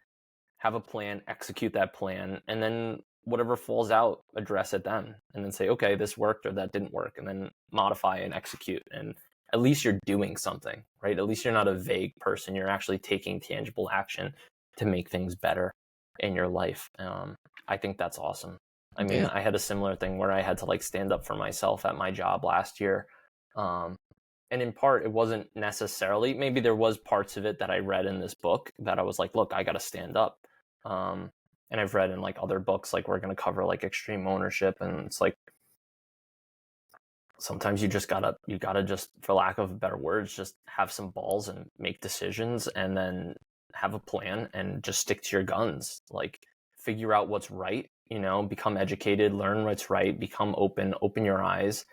have a plan, execute that plan, and then whatever falls out, address it then, and then say, okay, this worked or that didn't work, and then modify and execute. And at least you're doing something, right? At least you're not a vague person. You're actually taking tangible action to make things better in your life. I think that's awesome. I mean, I had a similar thing where I had to like stand up for myself at my job last year. And in part, it wasn't necessarily, maybe there was parts of it that I read in this book that I was like, look, I got to stand up. And I've read in like other books, like we're going to cover like extreme ownership. And it's like, sometimes you gotta just, for lack of better words, just have some balls and make decisions and then have a plan and just stick to your guns. Like figure out what's right, you know, become educated, learn what's right, become open your eyes,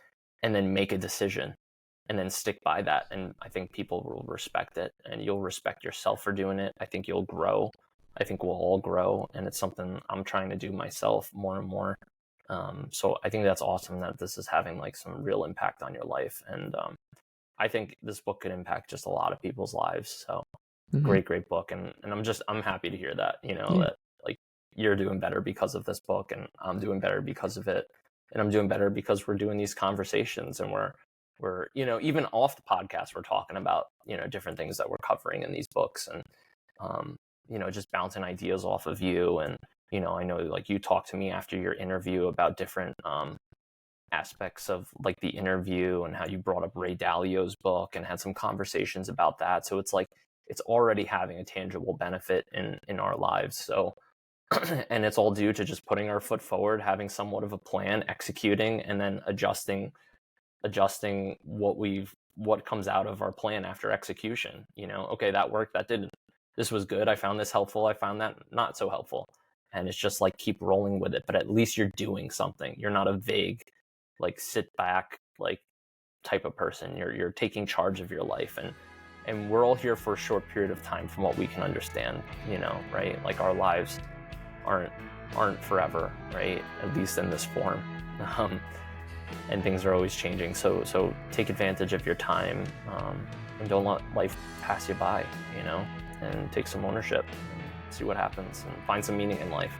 and then make a decision. And then stick by that. And I think people will respect it and you'll respect yourself for doing it. I think you'll grow. I think we'll all grow. And it's something I'm trying to do myself more and more. So I think that's awesome that this is having like some real impact on your life. And I think this book could impact just a lot of people's lives. So great book. And I'm happy to hear that, you know, that like you're doing better because of this book and I'm doing better because of it. And I'm doing better because we're doing these conversations and we're, you know, even off the podcast, we're talking about, you know, different things that we're covering in these books and, you know, just bouncing ideas off of you. And, you know, I know like you talked to me after your interview about different aspects of like the interview and how you brought up Ray Dalio's book and had some conversations about that. So it's like, it's already having a tangible benefit in our lives. So, and it's all due to just putting our foot forward, having somewhat of a plan, executing, and then adjusting what comes out of our plan after execution. You know, okay, that worked, that didn't, this was good, I found this helpful, I found that not so helpful. And it's just like keep rolling with it, but at least you're doing something. You're not a vague like sit back like type of person. You're taking charge of your life, and we're all here for a short period of time from what we can understand, you know, right? Like our lives aren't forever, right? At least in this form. And things are always changing. So take advantage of your time, and don't let life pass you by, you know, and take some ownership and see what happens and find some meaning in life.